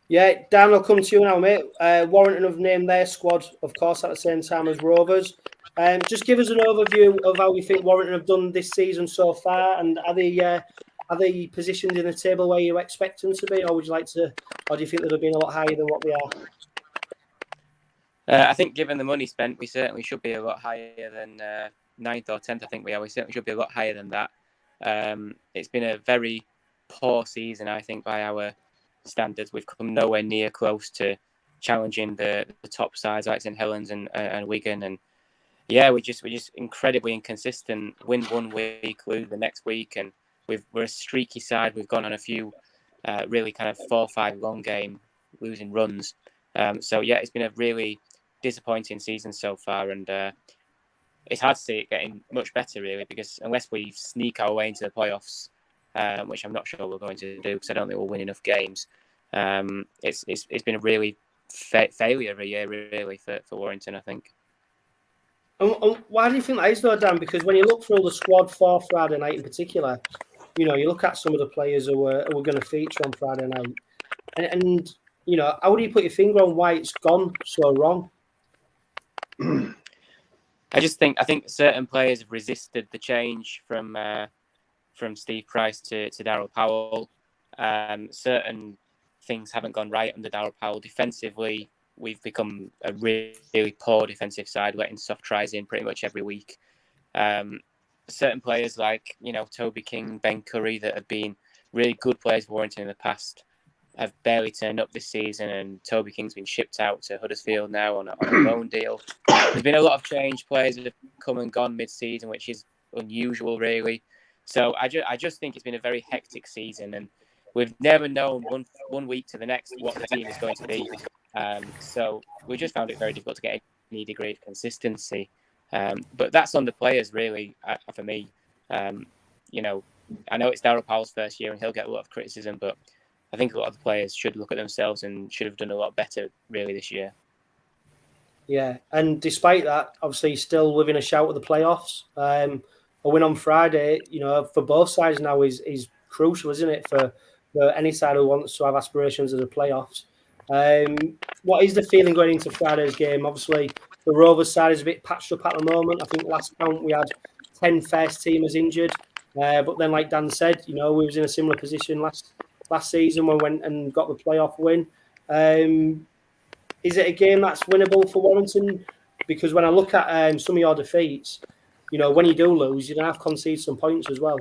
Yeah, Dan, I'll come to you now, mate. Warrington have named their squad, of course, at the same time as Rovers. Just give us an overview of how you think Warrington have done this season so far, and are they are they positioned in the table where you expect them to be, or would you like to, or do you think they'd have been a lot higher than what they are? I think given the money spent, we certainly should be a lot higher than 9th or 10th. I think we are. We certainly should be a lot higher than that. It's been a very poor season, I think, by our standards. We've come nowhere near close to challenging the top sides like St Helens and Wigan. And yeah, we're just incredibly inconsistent. Win one week, lose the next week, and we're a streaky side. We've gone on a few really kind of 4-5 long game losing runs. So yeah, it's been a really disappointing season so far, and it's hard to see it getting much better really, because unless we sneak our way into the playoffs, which I'm not sure we're going to do because I don't think we'll win enough games, it's been a really failure of a year really for Warrington, I think. And why do you think that is though, Dan? Because when you look through the squad for Friday night in particular, you know, you look at some of the players who were going to feature on Friday night, and you know, how do you put your finger on why it's gone so wrong? I think certain players have resisted the change from Steve Price to Daryl Powell. Certain things haven't gone right under Daryl Powell. Defensively, we've become a really poor defensive side, letting soft tries in pretty much every week. Certain players like, you know, Toby King, Ben Curry, that have been really good players for Warrington in the past, have barely turned up this season, and Toby King's been shipped out to Huddersfield now on a loan deal. There's been a lot of change. Players that have come and gone mid-season, which is unusual, really. So I just think it's been a very hectic season, and we've never known one week to the next what the team is going to be. So we just found it very difficult to get any degree of consistency. But that's on the players, really, for me. You know, I know it's Daryl Powell's first year, and he'll get a lot of criticism, but I think a lot of the players should look at themselves and should have done a lot better, really, this year. Yeah, and despite that, obviously, he's still within a shout of the playoffs. A win on Friday, you know, for both sides now is crucial, isn't it, for any side who wants to have aspirations of the playoffs. What is the feeling going into Friday's game? Obviously, the Rovers side is a bit patched up at the moment. I think last count we had 10 first teamers injured. But then, like Dan said, you know, we was in a similar position last season when we went and got the playoff win. Is it a game that's winnable for Warrington? Because when I look at some of your defeats, you know, when you do lose, you're going to have to concede some points as well.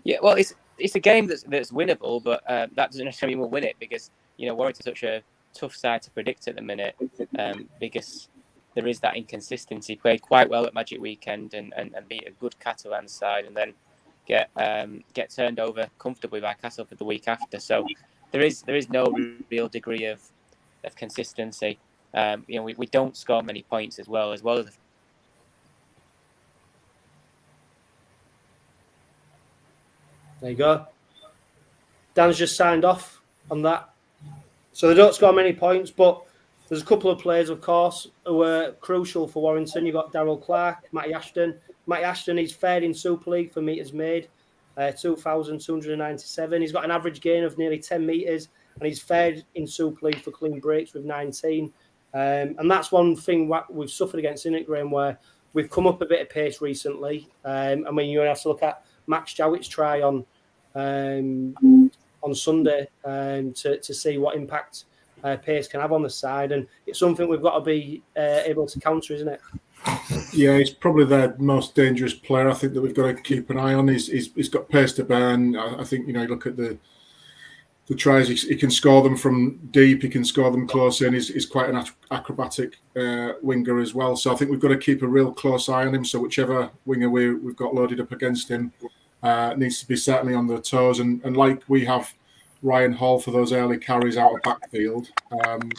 Yeah. Well, it's a game that's winnable, but that doesn't necessarily mean we'll win it, because, you know, Warrington's such a tough side to predict at the minute, because there is that inconsistency. Played quite well at Magic Weekend and beat a good Catalan side, and then get turned over comfortably by Castleford the week after. So there is no real degree of consistency. You know, we don't score many points as well as the. There you go. Dan's just signed off on that. So they don't score many points, but there's a couple of players, of course, who were crucial for Warrington. You've got Daryl Clark, Matty Ashton. Matty Ashton, he's fared in Super League for metres made, 2,297. He's got an average gain of nearly 10 metres, and he's fared in Super League for clean breaks with 19. And that's one thing we've suffered against, isn't it, Graham, where we've come up a bit of pace recently. I mean, you have to look at Max Jowitt's try on Sunday to see what impact pace can have on the side, and it's something we've got to be able to counter, isn't it? Yeah, he's probably their most dangerous player, I think, that we've got to keep an eye on. He's got pace to burn. I think, you know, you look at the tries, he can score them from deep, he can score them close in. He's quite an acrobatic winger as well. So I think we've got to keep a real close eye on him. So whichever winger we've got loaded up against him needs to be certainly on their toes. And like we have Ryan Hall for those early carries out of backfield,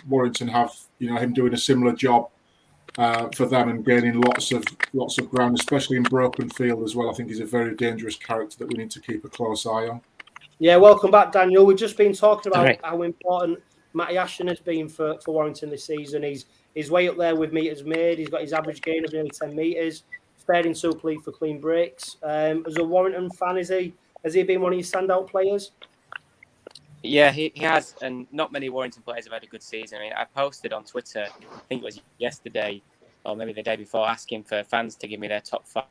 Warrington have, you know, him doing a similar job for them and gaining lots of ground, especially in broken field as well. I think he's a very dangerous character that we need to keep a close eye on. Yeah, welcome back, Daniel. We've just been talking about how important Matty Ashton has been for Warrington this season. He's way up there with metres made. He's got his average gain of nearly 10 metres. Fared in Super League for clean breaks. As a Warrington fan, has he been one of your standout players? Yeah, he has, and not many Warrington players have had a good season. I mean, I posted on Twitter, I think it was yesterday, or maybe the day before, asking for fans to give me their top 5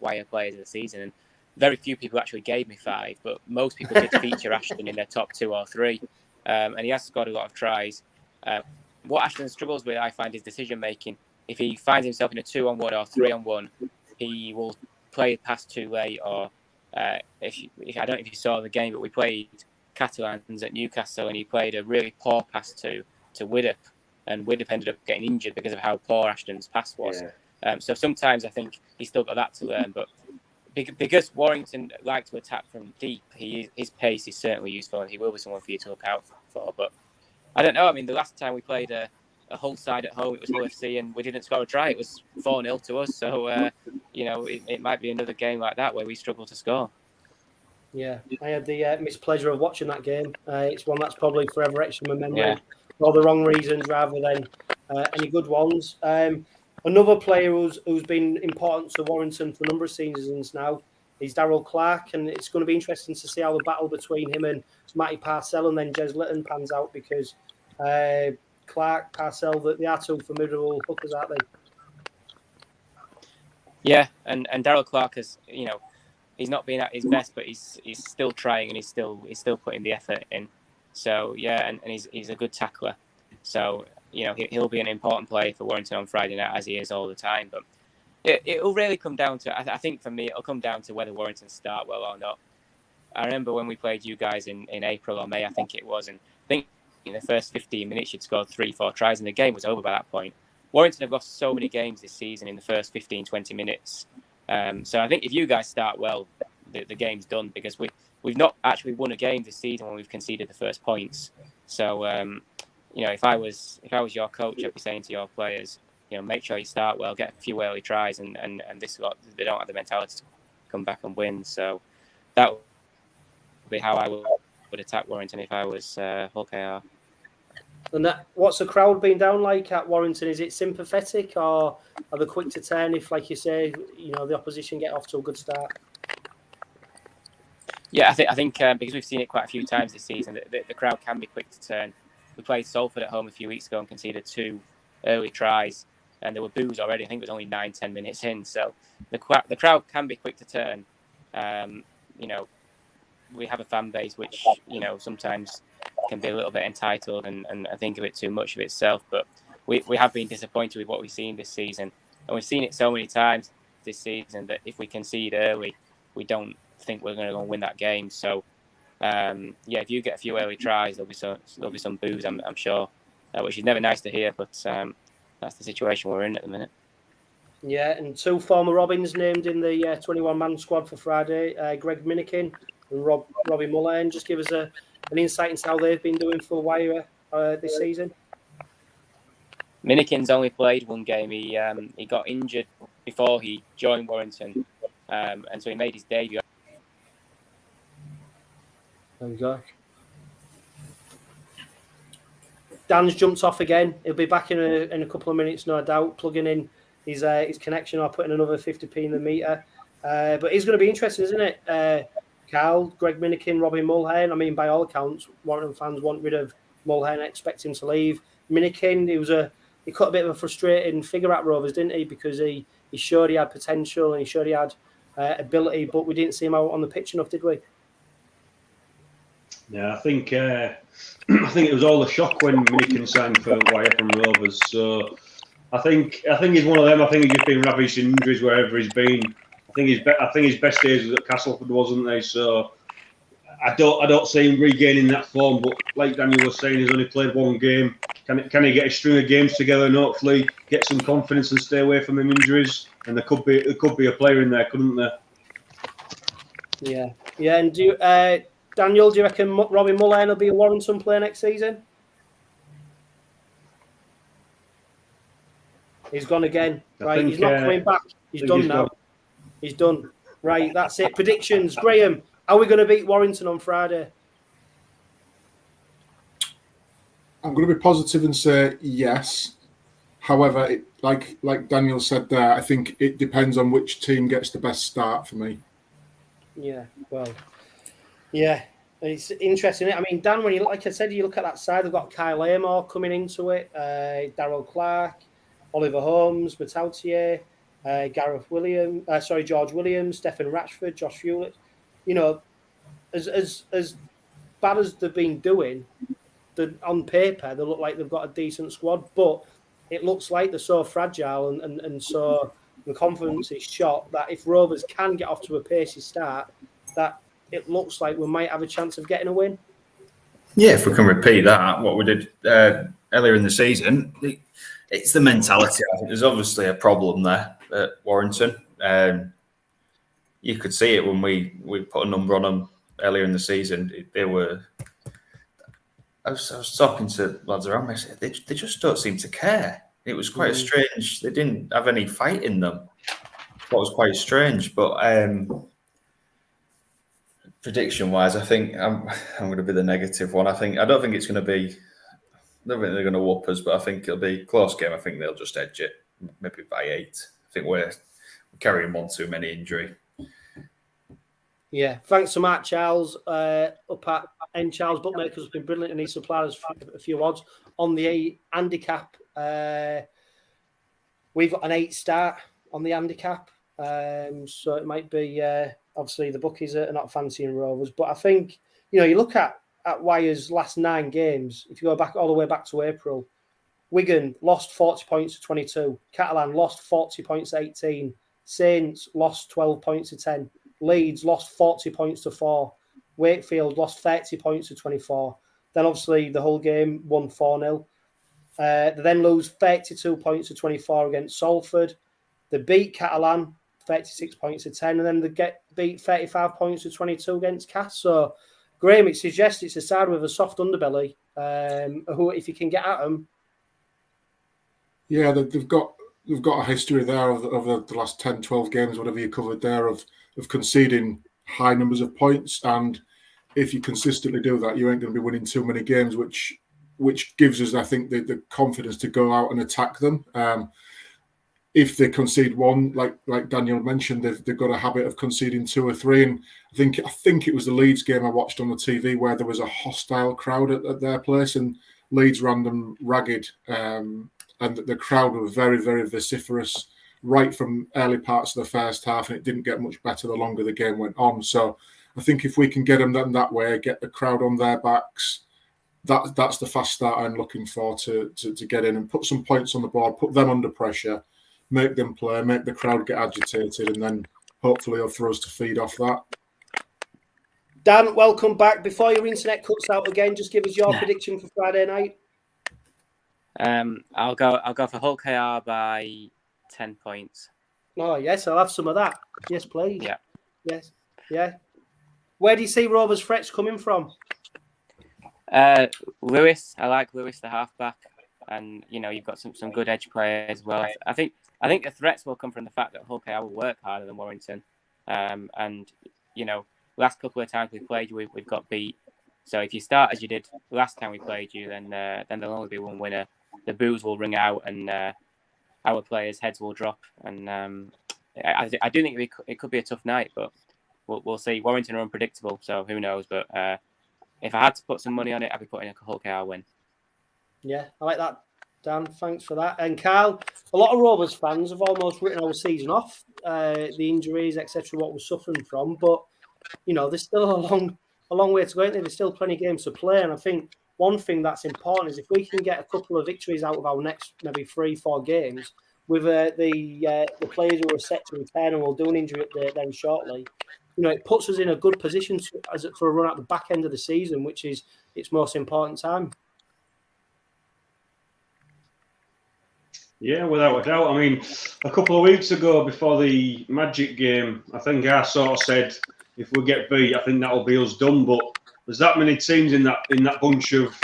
wire players of the season. And very few people actually gave me 5, but most people did feature Ashton in their top 2 or 3, and he has scored a lot of tries. What Ashton struggles with, I find, is decision making. If he finds himself in a 2-on-1 or 3-on-1, he will play a pass too late. Or if I don't know if you saw the game, but we played Catalans at Newcastle, and he played a really poor pass to 𝐴𝐵𝐷𝐻, and 𝐴𝐵𝐷𝐻 ended up getting injured because of how poor Ashton's pass was. So sometimes I think he's still got that to learn, but because Warrington like to attack from deep, his pace is certainly useful, and he will be someone for you to look out for. But I don't know. I mean, the last time we played a Hull side at home, it was Hull FC, and we didn't score a try. It was 4-0 to us. So, it might be another game like that where we struggle to score. Yeah, I had the mispleasure of watching that game. It's one that's probably forever etched in my memory for all the wrong reasons rather than any good ones. Another player who's been important to Warrington for a number of seasons now is Daryl Clark, and it's going to be interesting to see how the battle between him and Matty Parcell and then 𝐁𝐿𝐿𝐴𝐿 pans out, because Clark, Parcell, they are two formidable hookers, aren't they? Yeah, and Daryl Clark has, he's not been at his best, but he's still trying, and he's still putting the effort in. So yeah, and he's a good tackler. So he'll be an important player for Warrington on Friday night, as he is all the time. But it'll really come down to, I think for me, it'll come down to whether Warrington start well or not. I remember when we played you guys in April or May, I think it was, and I think in the first 15 minutes you'd scored 3-4 tries, and the game was over by that point. Warrington have lost so many games this season in the first 15-20 minutes. So I think if you guys start well, the game's done, because we've not actually won a game this season when we've conceded the first points. So if I was your coach, I'd be saying to your players, make sure you start well, get a few early tries, and this lot, they don't have the mentality to come back and win. So that would be how I would attack Warrington if I was Hull KR. And what's the crowd been down like at Warrington? Is it sympathetic, or are they quick to turn if, like you say, the opposition get off to a good start? Yeah, I think because we've seen it quite a few times this season, the crowd can be quick to turn. We played Salford at home a few weeks ago and conceded 2 early tries, and there were boos already. I think it was only 9-10 minutes in. So the crowd can be quick to turn. We have a fan base which sometimes can be a little bit entitled and think a bit too much of itself. But we have been disappointed with what we've seen this season, and we've seen it so many times this season that if we concede early, we don't think we're going to go and win that game. So if you get a few early tries, there'll be some boos, I'm sure, which is never nice to hear, but that's the situation we're in at the minute. Yeah, and 2 former Robins named in the 21-man squad for Friday, Greg Minikin and Robbie Mullane. Just give us an insight into how they've been doing for Wire this season. Minikin's only played 1 game. He got injured before he joined Warrington, and so he made his debut. There we go. Dan's jumped off again. He'll be back in a couple of minutes, no doubt, plugging in his connection or putting another 50p in the meter. But it's going to be interesting, isn't it? Carl, Greg Minikin, Robbie Mulhern. I mean, by all accounts, Warrington fans want rid of Mulhern, expect him to leave. Minikin, he cut a bit of a frustrating figure at Rovers, didn't he? Because he showed he had potential and he showed he had ability, but we didn't see him out on the pitch enough, did we? Yeah, I think it was all a shock when Minikin signed for Wire from Rovers. So I think he's one of them. I think he's just been ravished in injuries wherever he's been. I think his best days was at Castleford, wasn't they? So I don't see him regaining that form. But like Daniel was saying, he's only played 1 game. Can he get a string of games together and hopefully get some confidence and stay away from them injuries? And there could be a player in there, couldn't there? Yeah. And Daniel, do you reckon Robbie Mullane will be a Warrington player next season? He's gone again. Right, he's not coming back. He's done now. He's done. Right, that's it. Predictions. Graham, how are we going to beat Warrington on Friday? I'm going to be positive and say yes. However, like Daniel said there, I think it depends on which team gets the best start for me. Yeah, well, yeah, it's interesting. I mean, Dan, when you look at that side, they've got Kyle 𝐴𝐵𝐵𝐿 coming into it, Daryl Clark, Oliver Holmes, 𝐴𝐵𝐿𝐴, George Williams, Stephen Ratchford, Josh Hewlett. You know, as bad as they've been doing, on paper they look like they've got a decent squad, but it looks like they're so fragile and so the confidence is shot that if Rovers can get off to a pacey start, that it looks like we might have a chance of getting a win. Yeah, if we can repeat that, what we did earlier in the season, it's the mentality. I think there's obviously a problem there at Warrington. You could see it when we put a number on them earlier in the season. They were. I was talking to lads around me. I said, they just don't seem to care. It was quite strange. They didn't have any fight in them. That was quite strange. But prediction-wise, I think I'm going to be the negative one. I don't think it's going to be. I don't think they're going to whoop us, but I think it'll be a close game. I think they'll just edge it, maybe by 8. I think we're carrying one too many injury. Yeah, thanks so much, Charles. Up at Charles Bookmakers has been brilliant, and he supplied us a few odds on the handicap. We've got an 8 start on the handicap, so it might be obviously the bookies are not fancying Rovers, but I think you look at Wyre's last 9 games. If you go back all the way back to April, Wigan lost 40 points to 22, Catalan lost 40 points to 18, Saints lost 12 points to 10. Leeds lost 40 points to 4. Wakefield lost 30 points to 24. Then obviously the whole game won 4-0. They then lose 32 points to 24 against Salford. They beat Catalan 36 points to 10, and then they beat 35 points to 22 against Cass. So, Graham, it suggests it's a side with a soft underbelly. Who, if you can get at them, yeah, they've got a history there of the last 10, 12 games, whatever you covered there, of conceding high numbers of points. And if you consistently do that, you ain't going to be winning too many games, which gives us, I think, the confidence to go out and attack them. If they concede one, like Daniel mentioned, they've got a habit of conceding 2 or 3. And I think it was the Leeds game I watched on the TV where there was a hostile crowd at their place, and Leeds ran them ragged. And the crowd were very, very vociferous right from early parts of the first half, and it didn't get much better the longer the game went on. So I think if we can get them that way, get the crowd on their backs, that's the fast start I'm looking for to get in and put some points on the board, put them under pressure, make them play, make the crowd get agitated, and then hopefully for us to feed off that. Dan, welcome back. Before your internet cuts out again, just give us your prediction for Friday night. I'll go for Hull KR by 10 points. Oh yes, I'll have some of that. Yes, please. Yeah. Yes. Yeah. Where do you see Rovers' threats coming from? Lewis. I like Lewis, the halfback, and you've got some good edge players as well. I think the threats will come from the fact that Hull KR will work harder than Warrington, and last couple of times we played you, we've got beat. So if you start as you did last time we played you, then there'll only be one winner. The boos will ring out, and our players' heads will drop. And I do think it could be a tough night, but we'll see. Warrington are unpredictable, so who knows? But if I had to put some money on it, I'd be putting a Hull KR win. Yeah, I like that, Dan. Thanks for that. And Carl, a lot of Rovers fans have almost written our season off, the injuries, etc., what we're suffering from. But there's still a long way to go. There's still plenty of games to play, and I think one thing that's important is if we can get a couple of victories out of our next maybe 3-4 games with the players who are set to return, and we'll do an injury update then shortly. It puts us in a good position for a run at the back end of the season, which is its most important time. Yeah, without a doubt. I mean, a couple of weeks ago before the Magic game, I think I sort of said, if we get beat, I think that'll be us done. But there's that many teams in that bunch of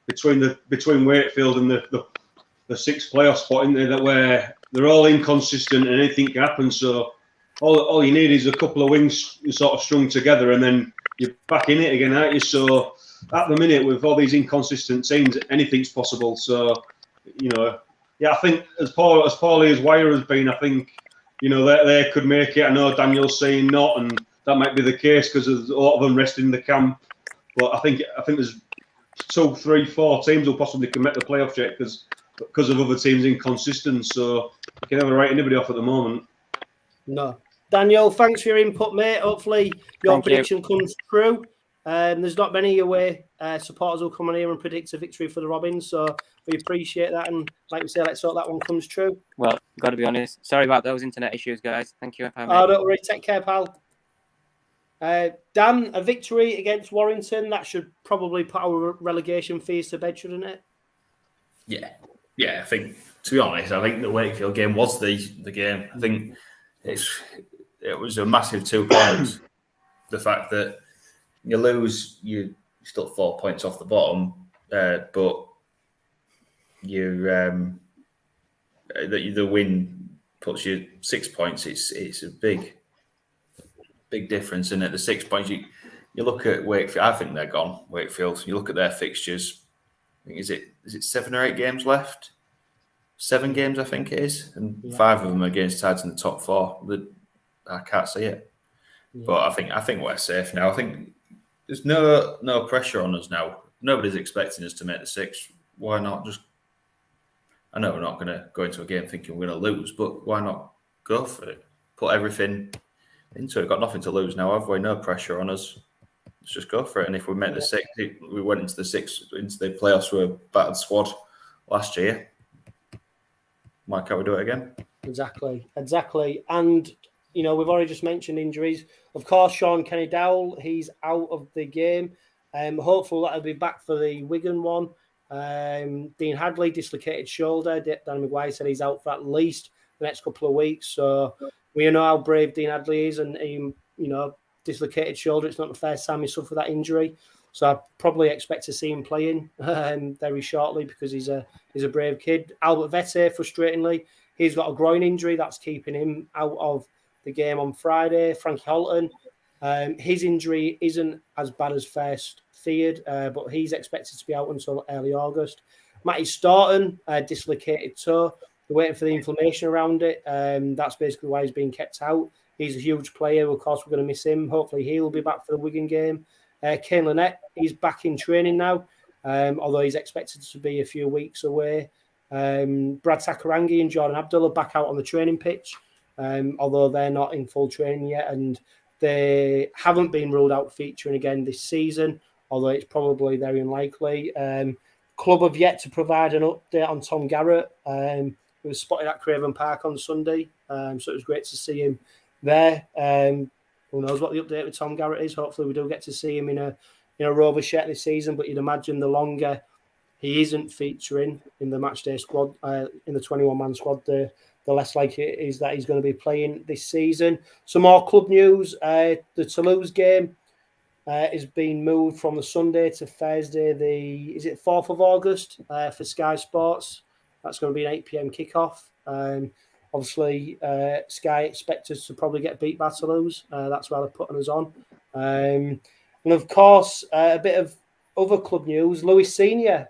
between Wakefield and the 6th playoff spot in there that where they're all inconsistent and anything can happen. So all you need is a couple of wings sort of strung together, and then you're back in it again, aren't you? So at the minute, with all these inconsistent teams, anything's possible. So yeah, I think as poorly as Wyre has been, I think they could make it. I know Daniel's saying not, and that might be the case because there's a lot of unrest in the camp. But I think there's 2, 3, 4 teams who possibly can make the playoff yet because of other teams inconsistent. So can never write anybody off at the moment. No. Daniel, thanks for your input, mate. Hopefully your prediction comes true. There's not many away supporters who'll come on here and predict a victory for the Robins, so we appreciate that. And like we say, let's hope that one comes true. Well, got to be honest. Sorry about those internet issues, guys. Thank you. Oh, don't worry. Take care, pal. Dan, a victory against Warrington, that should probably put our relegation fears to bed, shouldn't it? Yeah. I think, to be honest, I think the Wakefield game was the game. I think it was a massive 2 points. The fact that you lose, you're still 4 points off the bottom, but the win puts you 6 points. It's a big difference, isn't it? The 6 points. You look at Wakefield. I think they're gone. Wakefield. You look at their fixtures. I think is it 7 or 8 games left? 7 games, I think it is, and 5 of them against sides in the top 4. I can't see it, but I think we're safe now. I think there's no pressure on us now. Nobody's expecting us to make the 6. Why not just? I know we're not going to go into a game thinking we're going to lose, but why not go for it? Put everything into it. Got nothing to lose now, have we? No pressure on us. Let's just go for it. And if we make the 6, we went into the 6 into the playoffs with a battered squad last year. Why can't we do it again? Exactly. And we've already just mentioned injuries. Of course, Sean Kenny-Dowell, he's out of the game. Hopefully that'll be back for the Wigan one. Dean Hadley, dislocated shoulder. Danny Maguire said he's out for at least the next couple of weeks. So we know how brave Dean Hadley is, and dislocated shoulder. It's not the first time he suffered that injury. So I probably expect to see him playing very shortly because he's a brave kid. 𝐓𝐵𝗿𝗍𝗂, frustratingly, he's got a groin injury that's keeping him out of the game on Friday. Frankie Holton, his injury isn't as bad as first feared, but he's expected to be out until early August. Matty Staunton, dislocated toe. They're waiting for the inflammation around it. That's basically why he's being kept out. He's a huge player. Of course, we're going to miss him. Hopefully, he'll be back for the Wigan game. Kane Lynette, he's back in training now, although he's expected to be a few weeks away. Brad Sakarangi and Jordan Abdullah back out on the training pitch, although they're not in full training yet, and they haven't been ruled out featuring again this season, although it's probably very unlikely. Club have yet to provide an update on Tom Garrett, who was spotted at Craven Park on Sunday, so it was great to see him there. Who knows what the update with Tom Garrett is? Hopefully we do get to see him in a Rovers shirt this season, but you'd imagine the longer he isn't featuring in the matchday squad, in the 21-man squad, the less likely it is that he's going to be playing this season. Some more club news. The Toulouse game is being moved from the Sunday to Thursday, the 4th of August for Sky Sports. That's going to be an 8 p.m. kickoff. Obviously, Sky expect us to probably get beat by Toulouse. That's why they're putting us on. And of course, a bit of other club news. Louis Senior,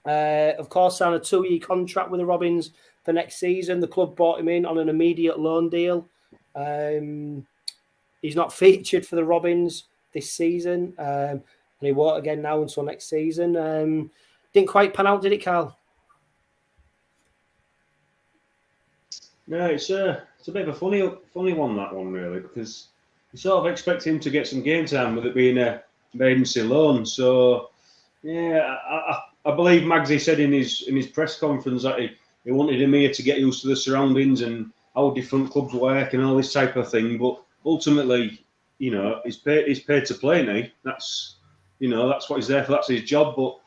of course, signed a 2-year contract with the Robins for next season. The club brought him in on an immediate loan deal. He's not featured for the Robins this season. And he won't again now until next season. Didn't quite pan out, did it, Carl? No, it's a bit of a funny one, that one, really, because you sort of expect him to get some game time with it being a emergency loan. So, yeah, I believe Magsy said in his press conference that he wanted him here to get used to the surroundings and how different clubs work and all this type of thing. But ultimately, he's paid to play now. That's what he's there for. That's his job. But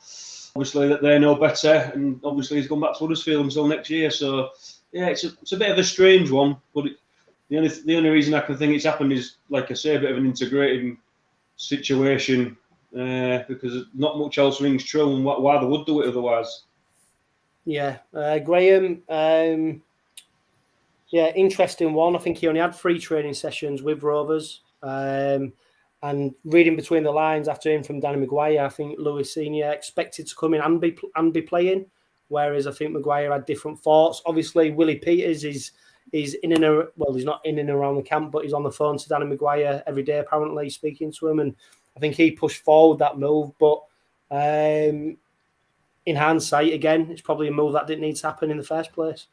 obviously that they know better, and obviously he's gone back to Huddersfield until next year. So. Yeah, it's a bit of a strange one, but the only reason I can think it's happened is, like I say, a bit of an integrating situation because not much else rings true, and why they would do it otherwise. Yeah, Graham. Interesting one. I think he only had 3 training sessions with Rovers, and reading between the lines after hearing from Danny Maguire, I think Louis Senior expected to come in and be playing. Whereas I think Maguire had different thoughts. Obviously, Willie Peters is in and around, well, he's not in and around the camp, but he's on the phone to Danny Maguire every day, apparently, speaking to him. And I think he pushed forward that move. But in hindsight, again, it's probably a move that didn't need to happen in the first place.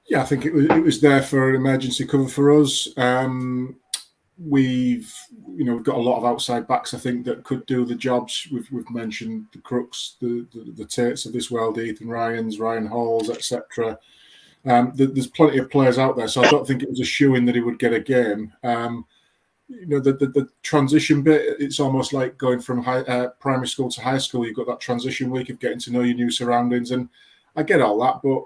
Yeah, I think it was there for an emergency cover for us. We've got a lot of outside backs, I think, that could do the jobs. We've mentioned the Crooks, the Tates of this world, Ethan Ryans, Ryan Halls, etc. There's plenty of players out there, so I don't think it was a shoo-in that he would get a game. The transition bit, it's almost like going from primary school to high school. You've got that transition week of getting to know your new surroundings, and I get all that, but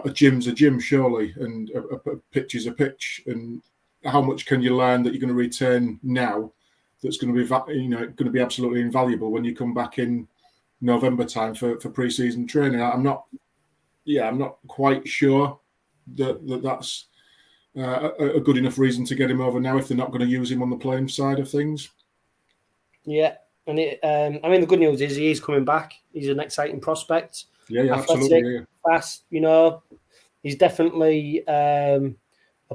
a gym's a gym, surely, and a pitch is a pitch. And how much can you learn that you're going to retain now that's going to be going to be absolutely invaluable when you come back in November time for pre-season training? I'm not quite sure that's a good enough reason to get him over now if they're not going to use him on the playing side of things. Yeah, and the good news is he is coming back. He's an exciting prospect. Yeah, athletic, absolutely. Yeah. Fast, he's definitely a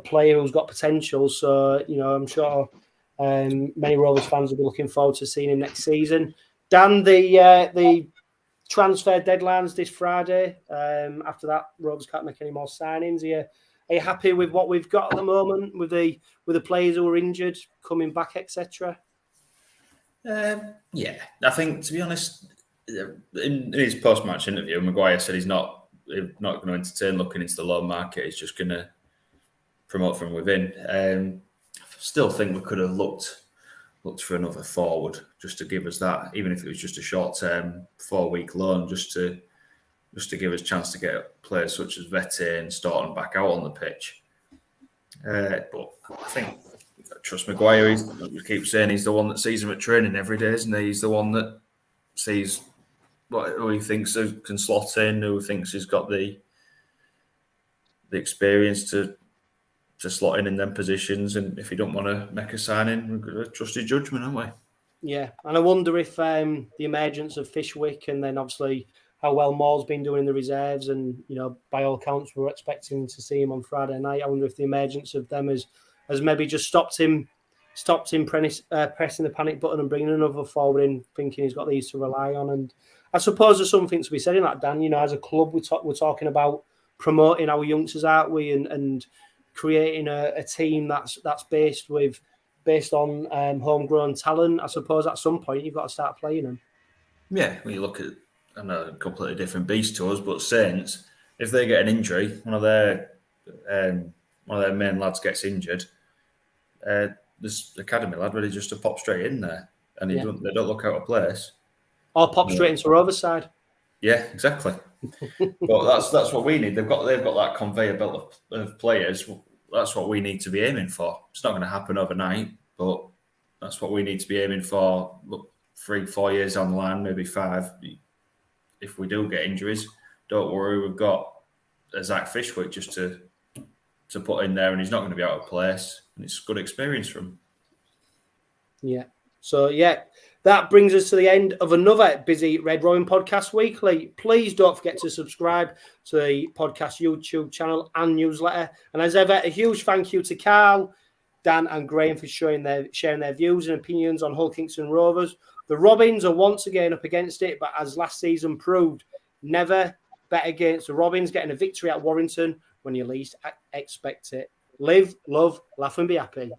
player who's got potential. So, I'm sure many Rovers fans will be looking forward to seeing him next season. Dan, the transfer deadline's this Friday. After that, Rovers can't make any more signings. Are you happy with what we've got at the moment with the players who are injured coming back, etc.? Yeah, I think, to be honest, in his post-match interview, Maguire said he's not going to entertain looking into the loan market. He's just going to promote from within. I still think we could have looked for another forward just to give us that, even if it was just a short-term 4-week loan, just to give us a chance to get players such as Vete and Staunton back out on the pitch. But I think I trust Maguire. We keep saying he's the one that sees him at training every day, isn't he? He's the one that sees who he thinks can slot in, who thinks he's got the experience to slot in them positions. And if you don't want to make a signing, we've got to trust his judgment, haven't we? Yeah, and I wonder if the emergence of Fishwick and then obviously how well Moore's been doing in the reserves, and by all accounts we're expecting to see him on Friday night. I wonder if the emergence of them has maybe just stopped him pressing the panic button and bringing another forward in, thinking he's got these to rely on. And I suppose there's something to be said in that, Dan. As a club, we're talking about promoting our youngsters, aren't we, and creating a team that's based on homegrown talent. I suppose at some point you've got to start playing them. Yeah, when you look at, I know, a completely different beast to us, but Saints, if they get an injury, one of their main lads gets injured, this academy lad really just to pop straight in there, and they don't look out of place. Or pop straight into Rovers side. Yeah, exactly. But that's what we need. They've got that conveyor belt of players. That's what we need to be aiming for. It's not going to happen overnight, but that's what we need to be aiming for. Look, 3-4 years down the line, maybe 5. If we do get injuries, don't worry. We've got a Zach Fishwick just to put in there, and he's not going to be out of place. And it's good experience for him. Yeah. So, that brings us to the end of another busy Red Robin Podcast Weekly. Please don't forget to subscribe to the podcast YouTube channel and newsletter. And as ever, a huge thank you to Karl, Dan and Graham for sharing their views and opinions on Hull Kingston Rovers. The Robins are once again up against it, but as last season proved, never bet against the Robins, getting a victory at Warrington when you least expect it. Live, love, laugh and be happy.